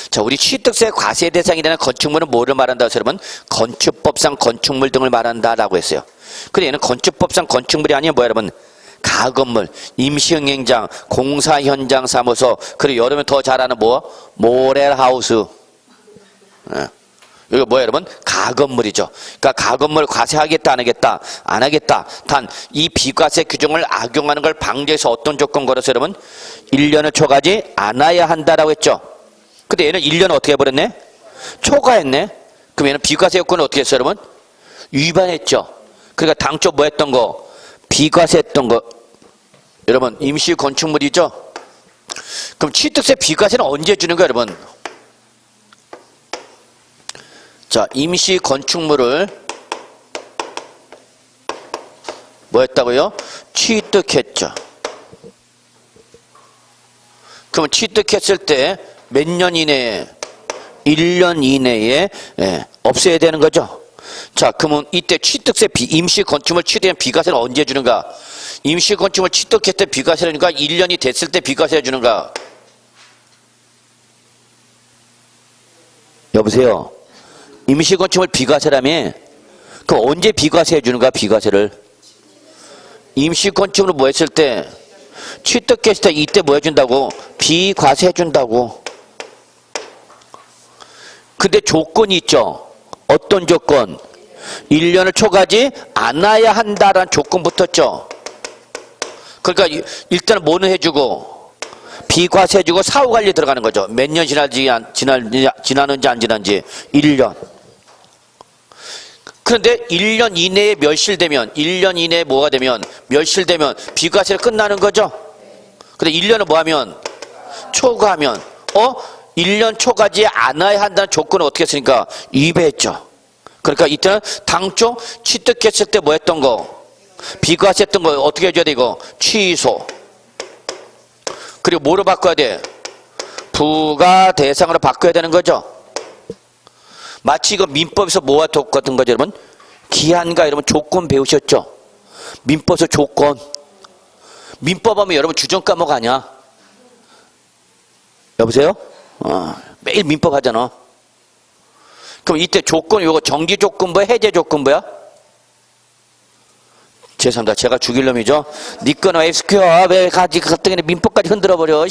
자, 우리 취득세 과세 대상이 되는 건축물은 뭐를 말한다고 해서 여러분? 건축법상 건축물 등을 말한다라고 했어요. 근데 얘는 건축법상 건축물이 아니면 뭐야 여러분? 가건물, 임시응행장, 공사현장 사무소, 그리고 여름에 더 잘 아는 뭐? 모렐하우스. 이거 뭐야 여러분? 가건물이죠. 그러니까 가건물 과세하겠다 안 하겠다? 안 하겠다. 단 이 비과세 규정을 악용하는 걸 방지해서 어떤 조건 걸어서 여러분? 1년을 초과하지 않아야 한다라고 했죠. 근데 얘는 1년을 어떻게 해버렸네? 초과했네. 그럼 얘는 비과세 요건을 어떻게 했어요 여러분? 위반했죠. 그러니까 당초 뭐 했던 거? 비과세 했던 거. 여러분 임시 건축물이죠. 그럼 취득세 비과세는 언제 주는 거야 여러분? 자, 임시 건축물을 뭐 했다고요? 취득했죠. 그럼 취득했을 때 몇 년 이내에? 1년 이내에 없애야 되는 거죠. 자, 그러면 이때 취득세 임시 건축물 취득한 비과세는 언제 주는가? 임시 건축물 취득했을 때 비과세라니까 1년이 됐을 때 비과세 주는가? 여보세요? 임시 건축물 비과세라며? 그럼 언제 비과세 해주는가? 비과세를 임시 건축물로 뭐 했을 때? 취득했을 때 이때 뭐 해준다고? 비과세 해준다고. 근데 조건이 있죠. 어떤 조건? 1년을 초과하지 않아야 한다라는 조건 붙었죠. 그러니까 일단은 뭐는 해주고 비과세 해주고 사후관리 들어가는 거죠. 몇 년 지나는지 안 지나는지 1년. 그런데 1년 이내에 멸실되면 1년 이내에 뭐가 되면 멸실되면 비과세를 끝나는 거죠. 근데 1년을 뭐하면 초과하면 1년 초과하지 않아야 한다는 조건을 어떻게 했으니까 위배했죠. 그러니까 이때는 당초 취득했을 때 뭐 했던 거 비과세 했던 거 어떻게 해줘야 돼 이거 취소. 그리고 뭐로 바꿔야 돼? 부과 대상으로 바꿔야 되는 거죠. 마치 이거 민법에서 뭐와 똑같은 거죠 여러분? 기한과 여러분 조건 배우셨죠? 민법에서 조건. 민법 하면 여러분 주정 과목 아니야? 여보세요? 매일 민법 하잖아. 그럼 이때 조건 요거 정지 조건부야 해제 조건부야? 죄송합니다. 제가 죽일 놈이죠. 니 거는 왜 시켜? 왜 가지 갑자기 민법까지 흔들어버려.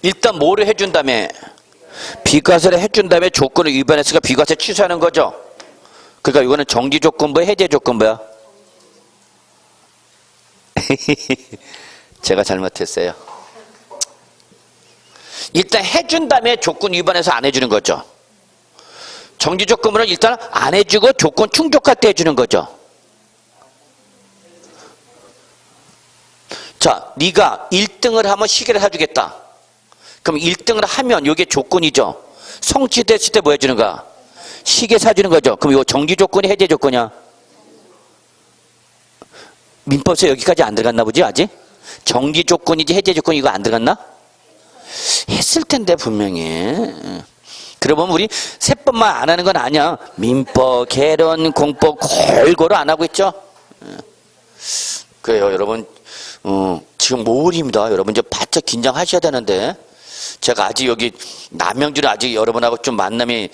일단 뭐를 해준 다음에 비과세를 해준 다음에 조건을 위반했으니까 비과세 취소하는 거죠. 그러니까 이거는 정지 조건부야 해제 조건부야? 제가 잘못했어요. 일단 해준 다음에 조건 위반해서 안 해주는 거죠. 정지 조건부는 일단 안 해주고 조건 충족할 때 해주는 거죠. 자, 네가 1등을 하면 시계를 사주겠다. 그럼 1등을 하면 이게 조건이죠. 성취됐을 때 뭐 해주는 거야? 시계 사주는 거죠. 그럼 이거 정지 조건이 해제 조건이야? 민법에서 여기까지 안 들어갔나 보지 아직? 정지 조건이지 해제 조건 이거 안 들어갔나? 했을 텐데 분명히. 그러면 우리 세법만 안 하는 건 아니야. 민법, 개론, 공법 골고루 안 하고 있죠. 그래요 여러분. 지금 5월입니다. 여러분 이제 바짝 긴장하셔야 되는데 제가 아직 여기 남양주는 아직 여러분하고 좀 만남이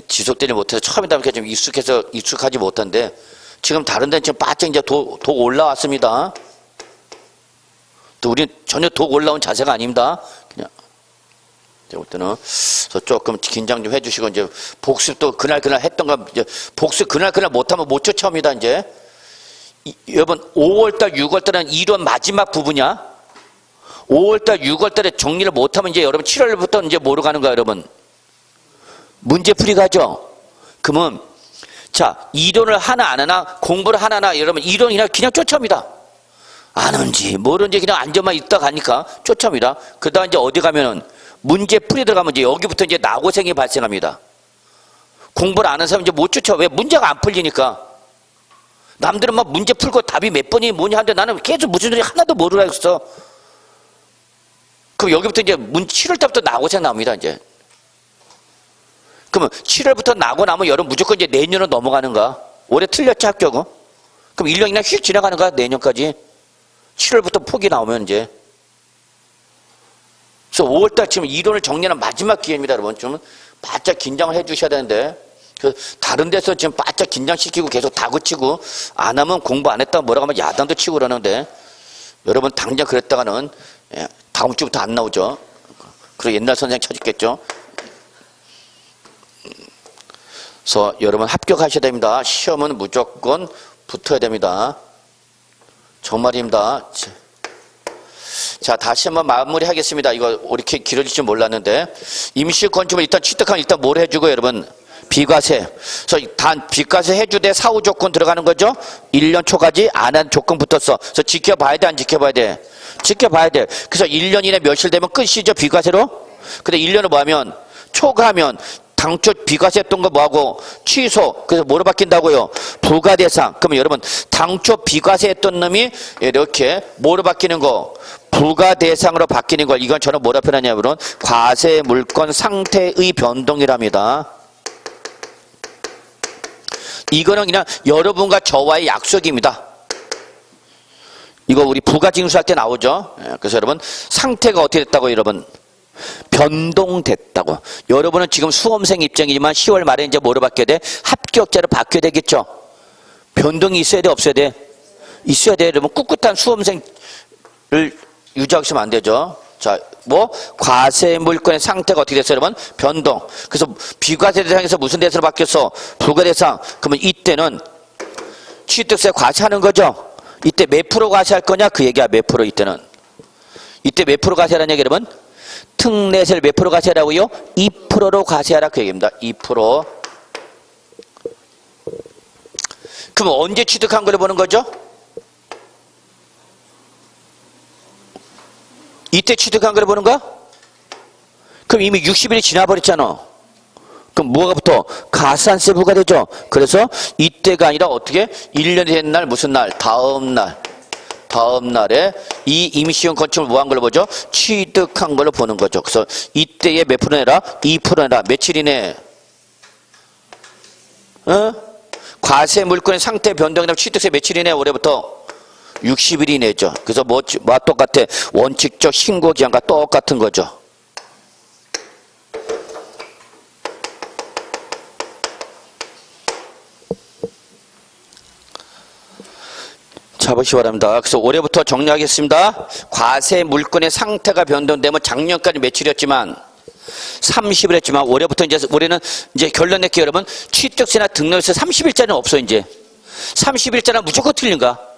지속되지 못해서 처음이다 보니까 좀 익숙하지 못한데 지금 다른 데는 지금 바짝 이제 독 올라왔습니다. 또 우리 전혀 독 올라온 자세가 아닙니다. 그냥 제가 볼 때는 조금 긴장 좀 해주시고 이제 복습도 그날 했던 거 이제 복습 그날 못하면 못 쫓아옵니다. 이제 여러분 5월달 6월달은 1월 마지막 부분이야. 5월달 6월달에 정리를 못하면 이제 여러분 7월부터 이제 뭐로 가는 거야 여러분? 문제풀이 가죠. 그러면 자 이론을 하나 안 하나 공부를 하나 하나 여러분 이론이나 그냥 쫓아옵니다. 아는지 모르는지 그냥 앉아만 있다 가니까 쫓아옵니다. 그러다 이제 어디 가면은 문제풀이 들어가면 이제 여기부터 이제 나고생이 발생합니다. 공부를 안 하는 사람 이제 못 쫓아. 왜? 문제가 안 풀리니까. 남들은 막 문제 풀고 답이 몇 번이 뭐냐 하는데 나는 계속 무슨 소리 하나도 모르겠어. 그럼 여기부터 이제 7월달부터 나고생 나옵니다 이제. 그러면 7월부터 나고 나면 여러분 무조건 이제 내년으로 넘어가는가? 올해 틀렸지 합격은? 그럼 1년이나 휙 지나가는가? 내년까지? 7월부터 폭이 나오면 이제. 그래서 5월달 지금 이론을 정리하는 마지막 기회입니다 여러분. 좀 바짝 긴장을 해 주셔야 되는데 다른 데서 지금 바짝 긴장시키고 계속 다그치고 안 하면 공부 안 했다고 뭐라고 하면 야단도 치고 그러는데 여러분 당장 그랬다가는 다음 주부터 안 나오죠. 그리고 옛날 선생님 찾았겠죠. 그래서 여러분 합격하셔야 됩니다. 시험은 무조건 붙어야 됩니다. 정말입니다. 자, 다시 한번 마무리 하겠습니다. 이거 이렇게 길어질 줄 몰랐는데 임시건축물 일단 취득하면 일단 뭘 해주고 여러분 비과세. 그래서 단 비과세 해주되 사후 조건 들어가는 거죠. 1년 초까지 안 한 조건 붙었어. 그래서 지켜봐야 돼 안 지켜봐야 돼? 지켜봐야 돼. 그래서 1년 이내 멸실되면 끝이죠 비과세로. 근데 1년을 뭐하면 초과하면 당초 비과세 했던 거 뭐하고 취소. 그래서 뭐로 바뀐다고요? 부과대상. 그러면 여러분 당초 비과세 했던 놈이 이렇게 뭐로 바뀌는 거? 부과대상으로 바뀌는 걸 이건 저는 뭐라 표현하냐면 과세 물권 상태의 변동이랍니다. 이거는 그냥 여러분과 저와의 약속입니다. 이거 우리 부가징수할 때 나오죠. 그래서 여러분 상태가 어떻게 됐다고 여러분? 변동됐다고. 여러분은 지금 수험생 입장이지만 10월 말에 이제 뭐로 바뀌어야 돼? 합격자로 바뀌어야 되겠죠. 변동이 있어야 돼 없어야 돼? 있어야 돼. 여러분 꿋꿋한 수험생을 유지하시면 안 되죠. 자. 뭐 과세 물건의 상태가 어떻게 됐어요, 여러분? 변동. 그래서 비과세 대상에서 무슨 대상으로 바뀌었어? 부과 대상. 그러면 이때는 취득세 과세하는 거죠. 이때 몇 프로 과세할 거냐? 그 얘기야. 몇 프로 이때는. 이때 몇 프로 과세하라는 얘기 여러분? 특례세를 몇 프로 과세하라고요? 2%로 과세하라 그 얘기입니다. 2%. 그럼 언제 취득한 걸 보는 거죠? 이때 취득한 걸 보는 거야? 그럼 이미 60일이 지나버렸잖아. 그럼 뭐가 붙어? 가산세 부과되죠. 그래서 이때가 아니라 어떻게? 1년이 된 날 무슨 날? 다음 날. 다음 날에 이 임시용 건축을 뭐 한 걸로 보죠? 취득한 걸로 보는 거죠. 그래서 이때에 몇 프로 내라? 2% 내라. 며칠 이내? 과세 물건의 상태 변동이나 취득세 며칠 이내? 올해부터 60일 이내죠. 그래서 뭐와 똑같아? 원칙적 신고 기한과 똑같은 거죠. 자, 보시기 바랍니다. 그래서 올해부터 정리하겠습니다. 과세 물건의 상태가 변동되면 작년까지 며칠이었지만 30일 했지만 올해부터 이제 올해는 이제 결론 낼게요, 여러분. 취득세나 등록세 30일짜리는 없어 이제. 30일짜리는 무조건 틀린가?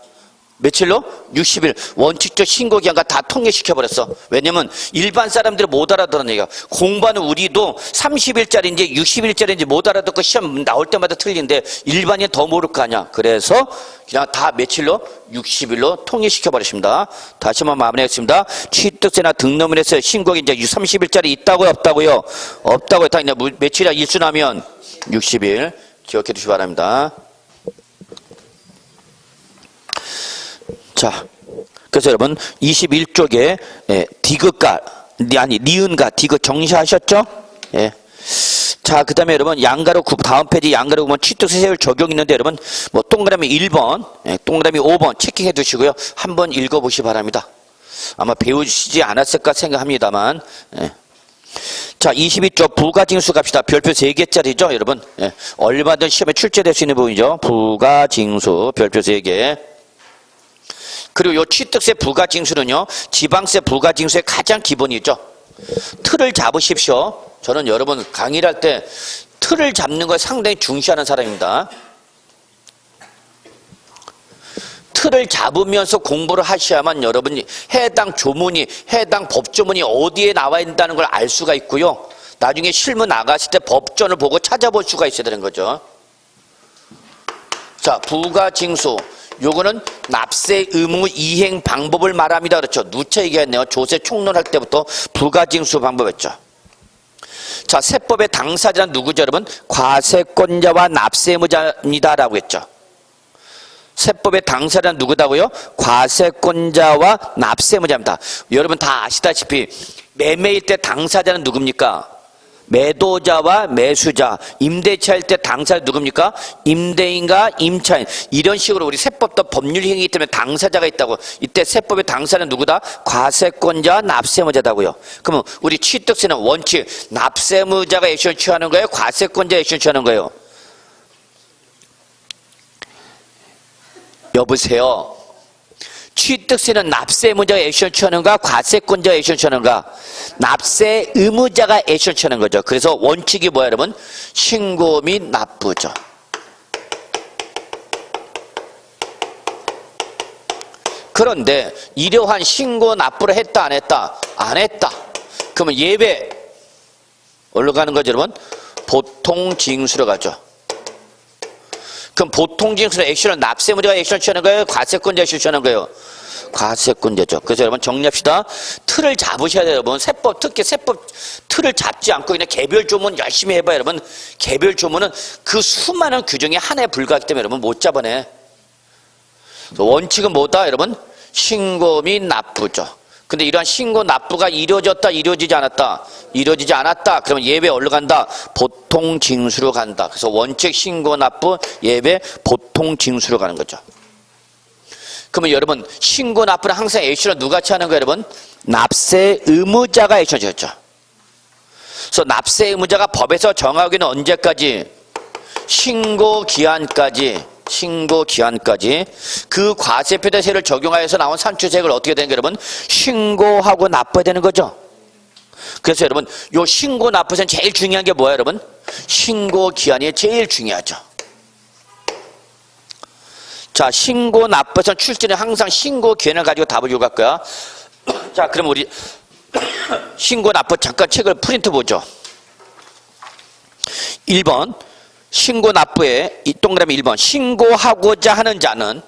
며칠로? 60일. 원칙적 신고기한과 다 통일시켜버렸어. 왜냐면 일반 사람들이 못 알아들은 얘기야. 공부하는 우리도 30일짜리인지 60일짜리인지 못 알아듣고 시험 나올 때마다 틀린데 일반인은 더 모를 거 아니야. 그래서 그냥 다 며칠로? 60일로 통일시켜버렸습니다. 다시 한번 마무리하겠습니다. 취득세나 등록물에서 신고기 이제 30일짜리 있다고요? 없다고요? 없다고요. 다 이제 며칠이야? 일순하면 60일. 기억해 두시기 바랍니다. 자, 그래서 여러분 21쪽에 디귿과 아니 니은과 디귿 정시하셨죠? 예. 자, 그 다음에 여러분 양가로 다음 페이지 양가로 보면 취득세 세율 적용 있는데 여러분 뭐 동그라미 1번, 동그라미 5번 체킹해 두시고요. 한번 읽어보시기 바랍니다. 아마 배우시지 않았을까 생각합니다만. 예. 자, 22쪽 부가징수 갑시다. 별표 3개짜리죠, 여러분. 예. 얼마든 시험에 출제될 수 있는 부분이죠. 부가징수 별표 3개. 그리고 요 취득세 부가징수는요, 지방세 부가징수의 가장 기본이죠. 틀을 잡으십시오. 저는 여러분 강의를 할 때 틀을 잡는 걸 상당히 중시하는 사람입니다. 틀을 잡으면서 공부를 하셔야만 여러분이 해당 조문이, 해당 법조문이 어디에 나와 있다는 걸 알 수가 있고요. 나중에 실무 나갔을 때 법전을 보고 찾아볼 수가 있어야 되는 거죠. 자, 부가징수. 요거는 납세 의무 이행 방법을 말합니다. 그렇죠. 누차 얘기했네요. 조세 총론할 때부터 부가징수 방법했죠. 자, 세법의 당사자는 누구죠, 여러분? 과세권자와 납세의무자입니다라고 했죠. 세법의 당사자는 누구다고요? 과세권자와 납세의무자입니다. 여러분 다 아시다시피 매매일 때 당사자는 누굽니까? 매도자와 매수자, 임대차 할 때 당사자 누굽니까? 임대인과 임차인. 이런 식으로 우리 세법도 법률 행위이기 때문에 당사자가 있다고. 이때 세법의 당사자는 누구다? 과세권자와 납세의무자다고요. 그러면 우리 취득세는 원칙, 납세의무자가 액션을 취하는 거예요? 과세권자가 액션을 취하는 거예요? 여보세요. 취득세는 납세의무자가 액션을 취하는가? 과세권자가 액션을 취하는가? 납세의무자가 액션을 취하는 거죠. 그래서 원칙이 뭐야, 여러분? 신고 및 납부죠. 그런데 이러한 신고 납부를 했다 안 했다? 안 했다. 그러면 예외 어디로 가는 거죠, 여러분? 보통징수로 가죠. 그럼 보통징수는 액션을 납세의무자가 액션을 취하는 거예요? 과세권자가 액션을 취하는 거예요? 과세권자죠. 그래서 여러분 정리합시다. 틀을 잡으셔야 돼요, 여러분. 세법, 특히 세법 틀을 잡지 않고 그냥 개별 조문 열심히 해봐요, 여러분. 개별 조문은 그 수많은 규정에 하나에 불과하기 때문에 여러분 못 잡아내. 원칙은 뭐다, 여러분? 신고 및 납부죠. 근데 이러한 신고 납부가 이루어졌다, 이루어지지 않았다? 이루어지지 않았다. 그러면 예외 어디로 간다? 보통징수로 간다. 그래서 원칙 신고 납부, 예외 보통징수로 가는 거죠. 그러면 여러분 신고 납부는 항상 액션을 누가 취하는 거예요, 여러분? 납세 의무자가 액션을 취했죠. 그래서 납세 의무자가 법에서 정하기는 언제까지? 신고 기한까지. 신고 기한까지. 그 과세표대세를 적용하여서 나온 산출세액을 어떻게 되는 거예요, 여러분? 신고하고 납부해야 되는 거죠. 그래서 여러분, 요 신고 납부세는 제일 중요한 게 뭐야, 여러분? 신고 기한이 제일 중요하죠. 자, 신고 납부세 출제는 항상 신고 기한을 가지고 답을 요구할 거야. 자, 그럼 우리 신고 납부 잠깐 책을 프린트 보죠. 1번, 신고 납부에 이 동그라미 1번, 신고하고자 하는 자는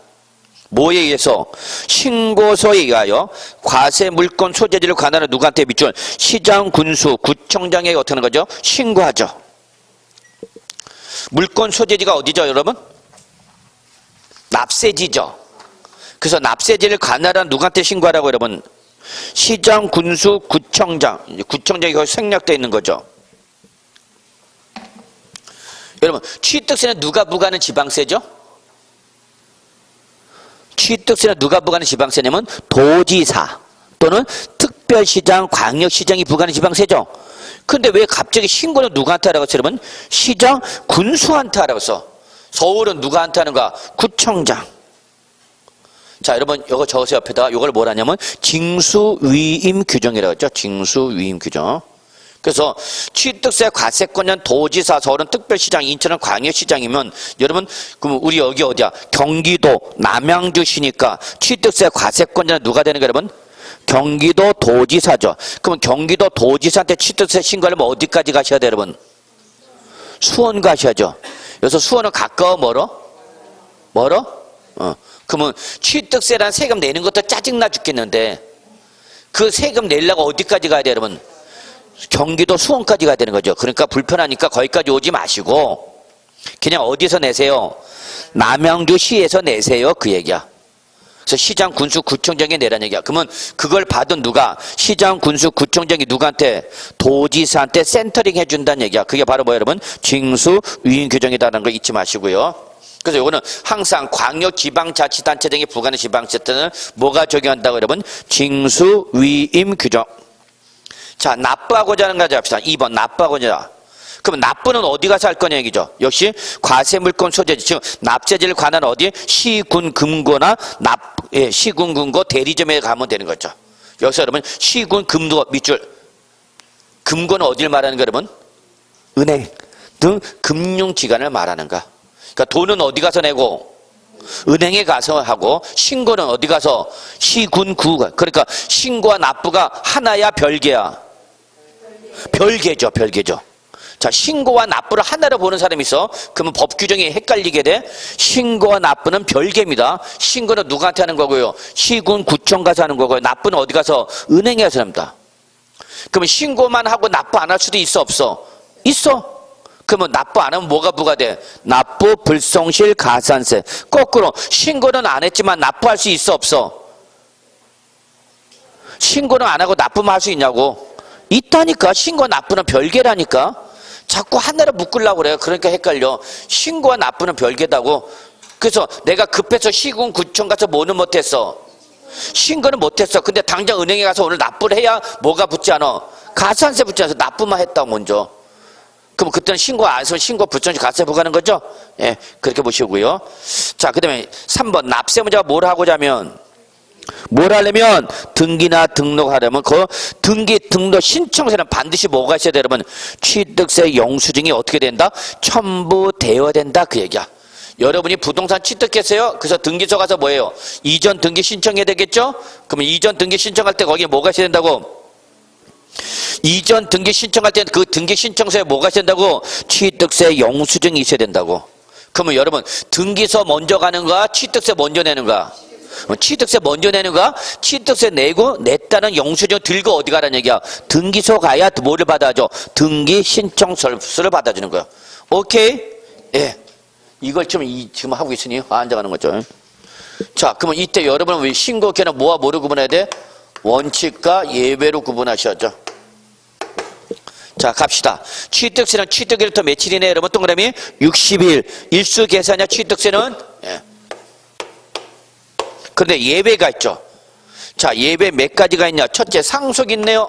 뭐에 의해서? 신고서에 의하여 과세 물권 소재지를 관할하는 누구한테 밑줄? 시장, 군수, 구청장에게 어떻게 하는 거죠? 신고하죠. 물권 소재지가 어디죠, 여러분? 납세지죠. 그래서 납세지를 관할하는 누구한테 신고하라고, 여러분? 시장, 군수, 구청장. 구청장이 거기 생략되어 있는 거죠. 여러분, 취득세는 누가 부과하는 지방세죠? 취득세는 누가 부과하는 지방세냐면 도지사 또는 특별시장, 광역시장이 부과하는 지방세죠. 근데 왜 갑자기 신고는 누구한테 하라고 했어요, 여러분? 시장, 군수한테 하라고 했어. 서울은 누구한테 하는가? 구청장. 자, 여러분, 이거 적으세요. 옆에다가. 이걸 뭐라 하냐면 징수위임 규정이라고 했죠. 징수위임 규정. 그래서 취득세 과세권은 도지사, 서울은 특별시장, 인천은 광역시장이면 여러분, 그럼 우리 여기 어디야? 경기도 남양주시니까 취득세 과세권자는 누가 되는 거예요, 여러분? 경기도 도지사죠. 그러면 경기도 도지사한테 취득세 신고하려면 어디까지 가셔야 돼요, 여러분? 수원 가셔야죠. 그래서 수원은 가까워, 멀어? 멀어? 그러면 취득세라는 세금 내는 것도 짜증나 죽겠는데 그 세금 내려고 어디까지 가야 돼요, 여러분? 경기도 수원까지 가야 되는 거죠. 그러니까 불편하니까 거기까지 오지 마시고 그냥 어디서 내세요? 남양주시에서 내세요. 그 얘기야. 그래서 시장, 군수, 구청장에 내라는 얘기야. 그러면 그걸 받은 누가? 시장, 군수, 구청장이 누구한테? 도지사한테 센터링 해준다는 얘기야. 그게 바로 뭐야, 여러분? 징수 위임 규정이라는 거 잊지 마시고요. 그래서 이거는 항상 광역 지방자치단체 등에 부과하는 지방세 때는 뭐가 적용한다고, 여러분? 징수 위임 규정. 자, 납부하고자 하는 거 합시다. 2번, 납부하고자. 그럼 납부는 어디 가서 할 거냐 얘기죠. 역시 과세물권 소재지. 즉 납세지를 관한 어디? 시군 금고나 시군 금고 대리점에 가면 되는 거죠. 여기서 여러분 시군 금고 밑줄. 금고는 어디를 말하는 거 여러분? 은행 등 금융기관을 말하는 거. 그러니까 돈은 어디 가서 내고? 은행에 가서 하고, 신고는 어디 가서? 시군 구가. 그러니까 신고와 납부가 하나야 별개야? 별개죠, 별개죠. 자, 신고와 납부를 하나로 보는 사람이 있어. 그러면 법 규정이 헷갈리게 돼. 신고와 납부는 별개입니다. 신고는 누구한테 하는 거고요? 시군 구청 가서 하는 거고요. 납부는 어디 가서? 은행에 가서 합니다. 그러면 신고만 하고 납부 안 할 수도 있어, 없어? 있어. 그러면 납부 안 하면 뭐가 부과돼? 납부 불성실 가산세. 거꾸로 신고는 안 했지만 납부할 수 있어, 없어? 신고는 안 하고 납부만 할 수 있냐고? 있다니까. 신고 납부는 별개라니까. 자꾸 하나로 묶으려고 그래요. 그러니까 헷갈려. 신고와 납부는 별개다고. 그래서 내가 급해서 시군 구청 가서 뭐는 못했어? 신고는 못했어. 근데 당장 은행에 가서 오늘 납부를 해야 뭐가 붙지 않아? 가산세 붙지 않아서 납부만 했다고 먼저. 그럼 그때는 신고 안 해서 신고 불성실 가산세 부과하는 거죠? 예, 그렇게 보시고요. 자, 그 다음에 3번 납세문자가 뭘 하고자 하면 뭘 하려면 등기나 등록하려면 그 등기 등록 신청서는 반드시 뭐가 있어야 돼요, 여러분? 취득세 영수증이 어떻게 된다? 첨부되어야 된다 그 얘기야. 여러분이 부동산 취득했어요. 그래서 등기소 가서 뭐예요? 이전 등기 신청해야 되겠죠? 그러면 이전 등기 신청할 때 거기에 뭐가 있어야 된다고? 이전 등기 신청할 때 그 등기 신청서에 뭐가 있어야 된다고? 취득세 영수증이 있어야 된다고. 그러면 여러분 등기소 먼저 가는 거야? 취득세 먼저 내는 거야? 취득세 먼저 내는 거야? 취득세 내고 냈다는 영수증 들고 어디 가라는 얘기야? 등기소 가야 뭐를 받아줘? 등기 신청서를 받아주는 거야. 오케이? 예. 이걸 지금 하고 있으니 앉아가는 거죠. 자, 그러면 이때 여러분은 신고기한은 뭐와 뭐를 구분해야 돼? 원칙과 예외로 구분하셔야죠. 자, 갑시다. 취득세는 취득일부터 며칠이네, 여러분? 동그라미 60일. 일수 계산이야, 취득세는? 예. 근데 예외가 있죠. 자, 예외 몇 가지가 있냐? 첫째, 상속이 있네요.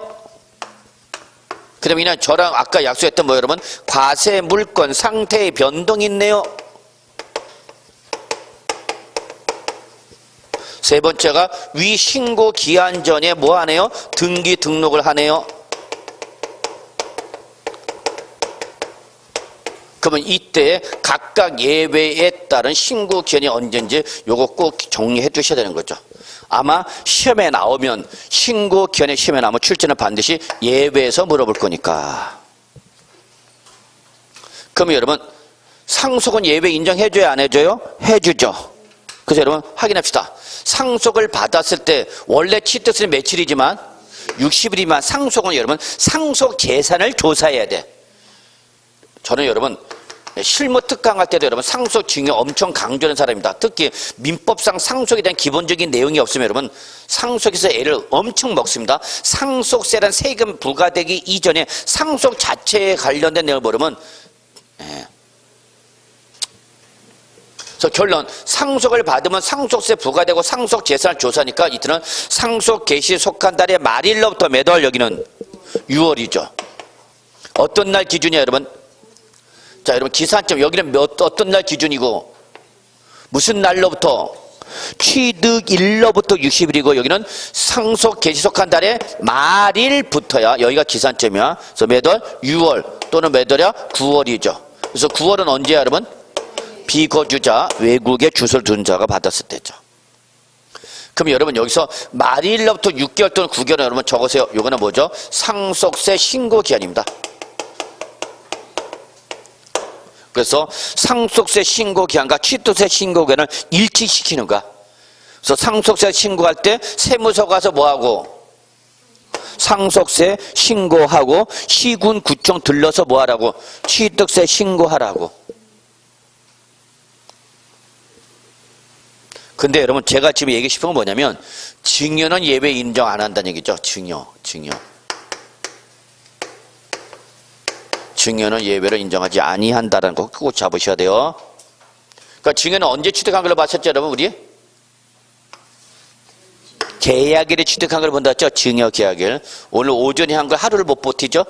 그 다음에 그냥 저랑 아까 약속했던 뭐 여러분? 과세 물권 상태의 변동이 있네요. 세 번째가 위신고 기한 전에 뭐 하네요? 등기 등록을 하네요. 그러면 이때 각각 예외에 따른 신고 기한이 언제인지 요거 꼭 정리해 두셔야 되는 거죠. 아마 시험에 나오면 신고 기한에 시험에 나오면 출제는 반드시 예외에서 물어볼 거니까. 그러면 여러분 상속은 예외 인정해줘야 안 해줘요? 해주죠. 그래서 여러분 확인합시다. 상속을 받았을 때 원래 취득세는 며칠이지만 60일이지만 상속은 여러분 상속 재산을 조사해야 돼. 저는 여러분 실무 특강할 때도 여러분 상속 증여 엄청 강조하는 사람입니다. 특히 민법상 상속에 대한 기본적인 내용이 없으면 여러분 상속에서 애를 엄청 먹습니다. 상속세란 세금 부과되기 이전에 상속 자체에 관련된 내용을 모르면 그래서 결론 상속을 받으면 상속세 부과되고 상속 재산을 조사하니까 이때는 상속 개시 속한 달의 말일로부터 매달 여기는 6월이죠. 어떤 날 기준이야 여러분? 자 여러분 기산점 여기는 어떤 날 기준이고 무슨 날로부터? 취득일로부터 60일이고 여기는 상속 개시 속한 달의 말일부터야. 여기가 기산점이야. 그래서 매달 6월 또는 매달이야 9월이죠. 그래서 9월은 언제야 여러분? 비거주자 외국에 주소를 둔 자가 받았을 때죠. 그럼 여러분 여기서 말일로부터 6개월 또는 9개월 여러분 적으세요. 요거는 뭐죠? 상속세 신고 기한입니다. 그래서 상속세 신고 기한과 취득세 신고 기한을 일치시키는 거야. 그래서 상속세 신고할 때 세무서 가서 뭐하고? 상속세 신고하고 시군 구청 들러서 뭐하라고? 취득세 신고하라고. 근데 여러분 제가 지금 얘기하고 싶은 건 뭐냐면 증여는 예외 인정 안 한다는 얘기죠. 증여는 예외로 인정하지 아니한다는 거 꼭 잡으셔야 돼요. 그러니까 증여는 언제 취득한 걸로 봤었죠 여러분 우리? 계약일에 취득한 걸 본다 했죠. 증여 계약일. 오늘 오전에 한 걸 하루를 못 버티죠.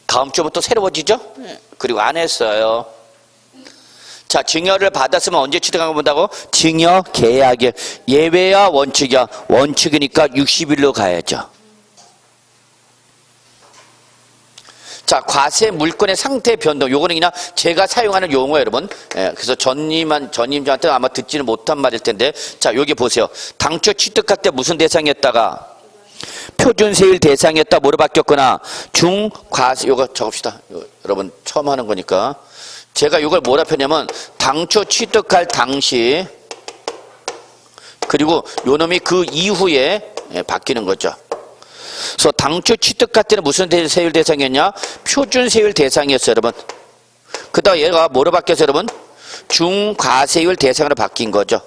다음 주부터 새로워지죠. 그리고 안 했어요. 자, 증여를 받았으면 언제 취득한 걸 본다고? 증여 계약일. 예외야 원칙이야? 원칙이니까 60일로 가야죠. 자, 과세 물건의 상태 변동. 요거는 그냥 제가 사용하는 용어예요, 여러분. 그래서 전님한테 아마 듣지는 못한 말일 텐데. 자, 여기 보세요. 당초 취득할 때 무슨 대상이었다가 표준세율 대상이었다 뭐로 바뀌었거나 중과세. 요거 적읍시다. 여러분 처음 하는 거니까. 제가 이걸 뭐라 폈냐면 당초 취득할 당시 그리고 요 놈이 그 이후에 바뀌는 거죠. 그래서 당초 취득할 때는 무슨 세율 대상이었냐? 표준세율 대상이었어요 여러분. 그다음 얘가 뭐로 바뀌었어요 여러분? 중과세율 대상으로 바뀐 거죠.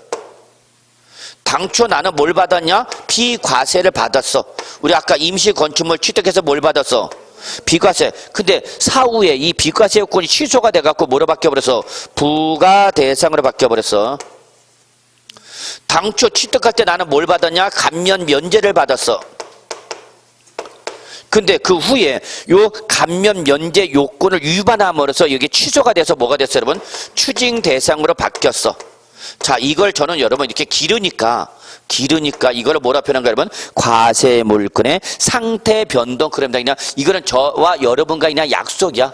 당초 나는 뭘 받았냐? 비과세를 받았어. 우리 아까 임시건축물 취득해서 뭘 받았어? 비과세. 근데 사후에 이 비과세 요건이 취소가 돼갖고 뭐로 바뀌어버렸어? 부과 대상으로 바뀌어버렸어. 당초 취득할 때 나는 뭘 받았냐? 감면 면제를 받았어. 근데 그 후에 요 감면 면제 요건을 위반함으로써 여기 취소가 돼서 뭐가 됐어요 여러분? 추징 대상으로 바뀌었어. 자, 이걸 저는 여러분 이렇게 기르니까 이걸 뭐라 표현한가 여러분? 과세 물건의 상태 변동. 그럽니다. 그냥 이거는 저와 여러분과 그냥 약속이야.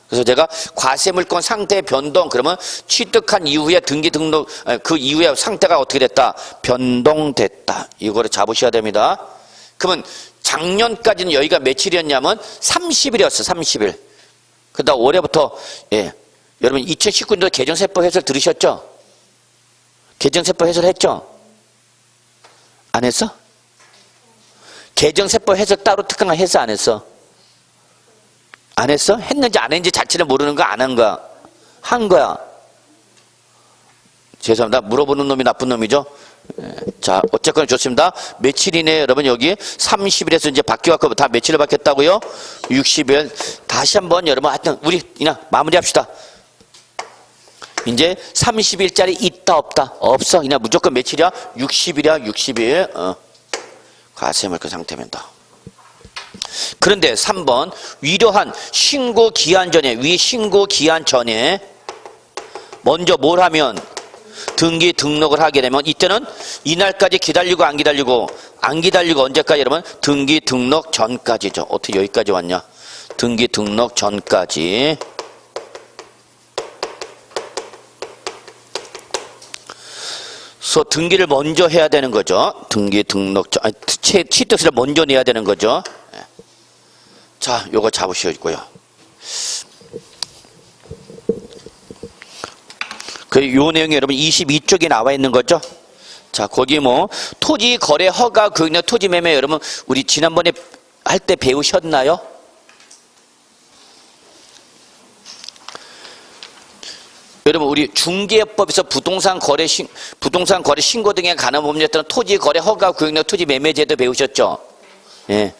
그래서 제가 과세 물건 상태 변동 그러면 취득한 이후에 등기 등록 그 이후에 상태가 어떻게 됐다? 변동됐다. 이거를 잡으셔야 됩니다. 그러면 작년까지는 여기가 며칠이었냐면 30일이었어. 30일. 그다음 올해부터 여러분 2019년도 개정세법 해설 들으셨죠? 개정세법 해설했죠? 안 했어? 개정세법 해설 따로 특강을 했어 안 했어? 안 했어? 했는지 안 했는지 자체를 모르는 거 안 한 거야? 한 거야. 죄송합니다. 물어보는 놈이 나쁜 놈이죠? 자, 어쨌거나 좋습니다. 며칠이네 여러분 여기 30일에서 이제 바뀌어갖고 다 며칠을 바뀌었다고요? 60일. 다시 한번 여러분 하여튼 우리 그냥 마무리합시다. 이제 30일짜리 있다 없다? 없어. 그냥 무조건 며칠이야? 60일이야 60일. 과세물건 상태면다. 그런데 3번 위로한 신고 기한 전에 먼저 뭘 하면 등기 등록을 하게 되면 이때는 이날까지 기다리고 안 기다리고 언제까지 여러분? 등기 등록 전까지죠. 어떻게 여기까지 왔냐? 등기 등록 전까지. 그래서 등기를 먼저 해야 되는 거죠. 등기 등록 전, 취득세를 먼저 내야 되는 거죠. 자, 요거 잡으시고요. 요 내용이 여러분 22쪽에 나와 있는 거죠. 자, 거기 뭐 토지 거래 허가 교육이나 토지 매매 여러분 우리 지난번에 할 때 배우셨나요? 여러분 우리 중개업법에서 부동산 거래 신고 등에 관한 법률에 따른 토지 거래 허가 교육이나 토지 매매제도 배우셨죠? 예.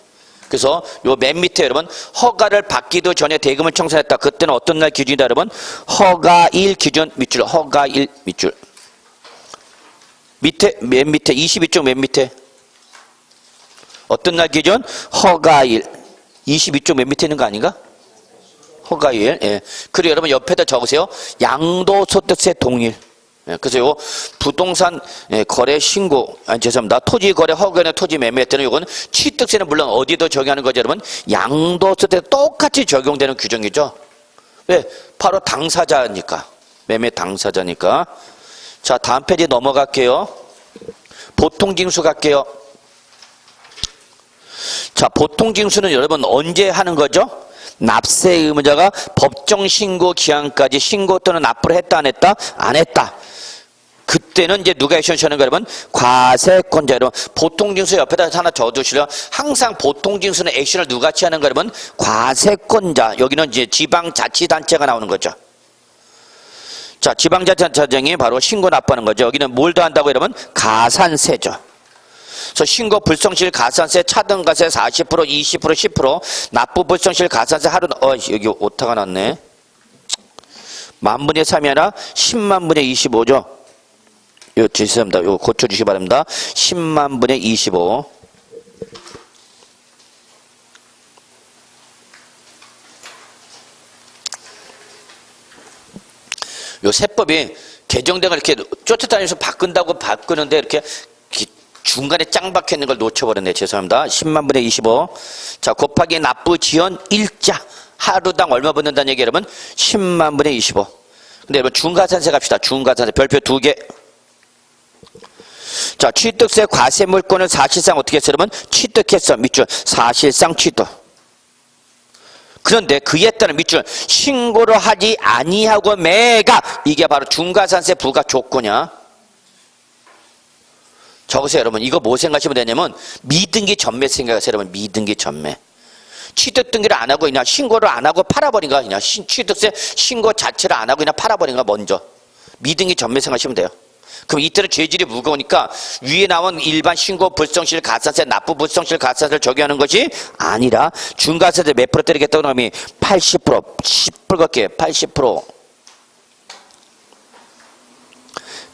그래서 요 맨 밑에 여러분 허가를 받기도 전에 대금을 청산했다. 그때는 어떤 날 기준이다 여러분? 허가일 기준 밑줄 허가일 밑줄 밑에 맨 밑에 22쪽 맨 밑에 어떤 날 기준? 허가일 22쪽 맨 밑에 있는 거 아닌가? 허가일. 예. 그리고 여러분 옆에다 적으세요. 양도소득세 동일. 예. 그래서 요 부동산 거래 신고 죄송합니다. 토지 거래 허가나 토지 매매 때는 요건 취득세는 물론 어디도 적용하는 거죠 여러분? 양도소득세 똑같이 적용되는 규정이죠. 왜? 바로 당사자니까. 매매 당사자니까. 자, 다음 페이지 넘어갈게요. 보통징수 갈게요. 자, 보통징수는 여러분 언제 하는 거죠? 납세 의무자가 법정 신고 기한까지 신고 또는 납부를 했다 안 했다? 안 했다. 그때는 이제 누가 액션하는 거 여러분? 과세권자. 여러분 보통징수 옆에다 하나 적어두시려. 항상 보통징수는 액션을 누가 취하는 거 여러분? 과세권자. 여기는 이제 지방자치단체가 나오는 거죠. 자, 지방자치단체장이 바로 신고 납부하는 거죠. 여기는 뭘 더한다고 여러분? 가산세죠. 그래서 신고 불성실 가산세 차등가세 40% 20% 10% 납부 불성실 가산세 하루 여기 오타가 났네. 만분의 3이 아니라 10만분의 25죠. 이거 죄송합니다. 이거 고쳐주시기 바랍니다. 10만분의 25. 요 세법이 개정된 걸 이렇게 쫓아다니면서 바꾸는데 이렇게 중간에 짱 박혀 있는 걸 놓쳐버렸네. 죄송합니다. 10만분의 25. 자, 곱하기 납부 지연 일자. 하루당 얼마 받는다는 얘기 여러분? 10만분의 25. 근데 여러분 중과산세 갑시다. 중과산세 별표 2개. 자, 취득세 과세물권을 사실상 어떻게 했어 여러분? 취득했어. 밑줄 사실상 취득. 그런데 그에 따른 밑줄 신고를 하지 아니하고 매각. 이게 바로 중과산세 부과 조건이야. 적으세요 여러분. 이거 뭐 생각하시면 되냐면 미등기 전매 생각하세요 여러분. 미등기 전매. 취득 등기를 안 하고 그냥 신고를 안 하고 팔아버린가 그냥 취득세 신고 자체를 안 하고 그냥 팔아버린가 먼저. 미등기 전매 생각하시면 돼요. 그럼 이때는 죄질이 무거우니까 위에 나온 일반 신고 불성실 가산세 납부 불성실 가산세를 적용하는 것이 아니라 중과세세 몇 프로 때리겠다고 하면 80% 10% 갈게요. 80%.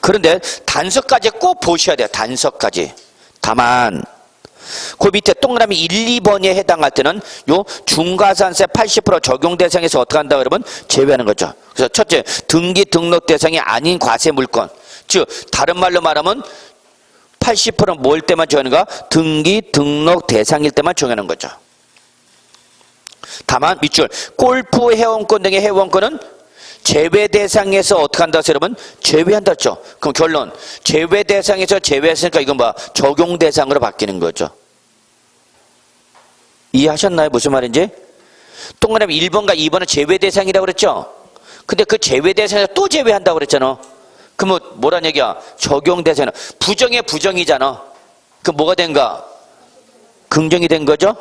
그런데 단서까지 꼭 보셔야 돼요. 단서까지. 다만 그 밑에 동그라미 1, 2번에 해당할 때는 요 중과산세 80% 적용 대상에서 어떻게 한다고 여러분? 제외하는 거죠. 그래서 첫째, 등기 등록 대상이 아닌 과세 물건. 즉 다른 말로 말하면 80%는 뭘 때만 적용하는가? 등기 등록 대상일 때만 적용하는 거죠. 다만 밑줄 골프 회원권 등의 회원권은 제외 대상에서 어떻게 한다 해서 여러분? 제외한다 했죠. 그럼 결론 제외 대상에서 제외했으니까 이건 뭐 적용 대상으로 바뀌는 거죠. 이해하셨나요? 무슨 말인지? 동그라미 1번과 2번은 제외 대상이라고 그랬죠. 근데 그 제외 대상에서 또 제외한다고 그랬잖아. 그러면 뭐란 얘기야? 적용 대상은 부정의 부정이잖아. 그럼 뭐가 된가? 긍정이 된 거죠?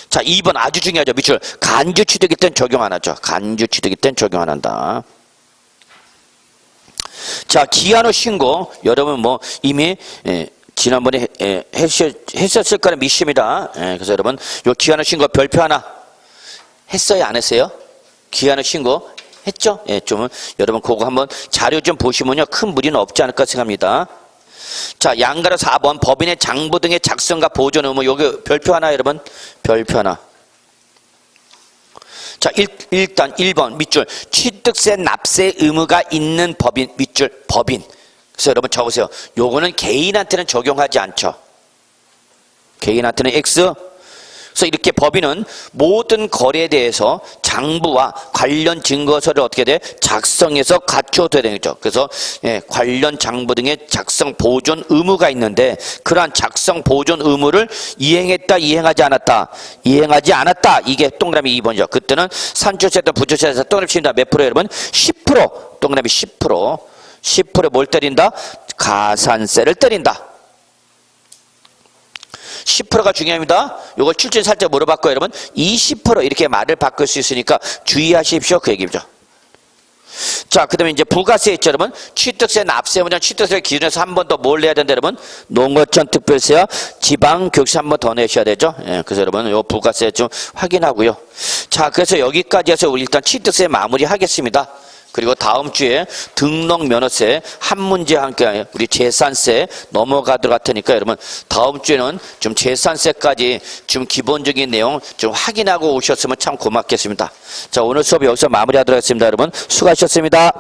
자, 2번 아주 중요하죠. 밑줄 간주 취득일 땐 적용 안 하죠. 간주 취득일 땐 적용 안 한다. 자, 기한 후 신고. 여러분 뭐 이미 지난번에 했었을 거라 믿습니다. 그래서 여러분 요 기한 후 신고 별표 하나 했어요? 안 했어요? 기한 후 신고 했죠? 좀 여러분 그거 한번 자료 좀 보시면요 큰 무리는 없지 않을까 생각합니다. 자, 양가로 4번 법인의 장부 등의 작성과 보존 의무. 여기 별표 하나 여러분. 별표 하나. 자, 일단 1번 밑줄 취득세 납세 의무가 있는 법인 밑줄 법인. 그래서 여러분 적으세요. 요거는 개인한테는 적용하지 않죠. 개인한테는 X. 그래서 이렇게 법인은 모든 거래에 대해서 장부와 관련 증거서를 어떻게 돼? 작성해서 갖춰둬야 되는 거죠. 그래서 관련 장부 등의 작성 보존 의무가 있는데 그러한 작성 보존 의무를 이행했다, 이행하지 않았다. 이행하지 않았다. 이게 동그라미 2번이죠. 그때는 산출세든 부처세에서 동그라미 칩니다. 몇 프로 여러분? 10%. 동그라미 10%. 10%에 뭘 때린다? 가산세를 때린다. 10%가 중요합니다. 이걸 출제 살짝 물어봤고요. 여러분 20% 이렇게 말을 바꿀 수 있으니까 주의하십시오. 그 얘기죠. 자, 그 다음에 이제 부가세 있죠. 여러분 취득세 납세 문장 취득세 기준에서 한 번 더 뭘 내야 된다. 여러분 농어촌 특별세와 지방교육세 한 번 더 내셔야 되죠. 그래서 여러분 요 부가세 좀 확인하고요. 자, 그래서 여기까지 해서 우리 일단 취득세 마무리 하겠습니다. 그리고 다음 주에 등록면허세 한 문제 함께 우리 재산세 넘어가도록 할 테니까 여러분 다음 주에는 좀 재산세까지 좀 기본적인 내용 좀 확인하고 오셨으면 참 고맙겠습니다. 자, 오늘 수업 여기서 마무리하도록 하겠습니다. 여러분 수고하셨습니다.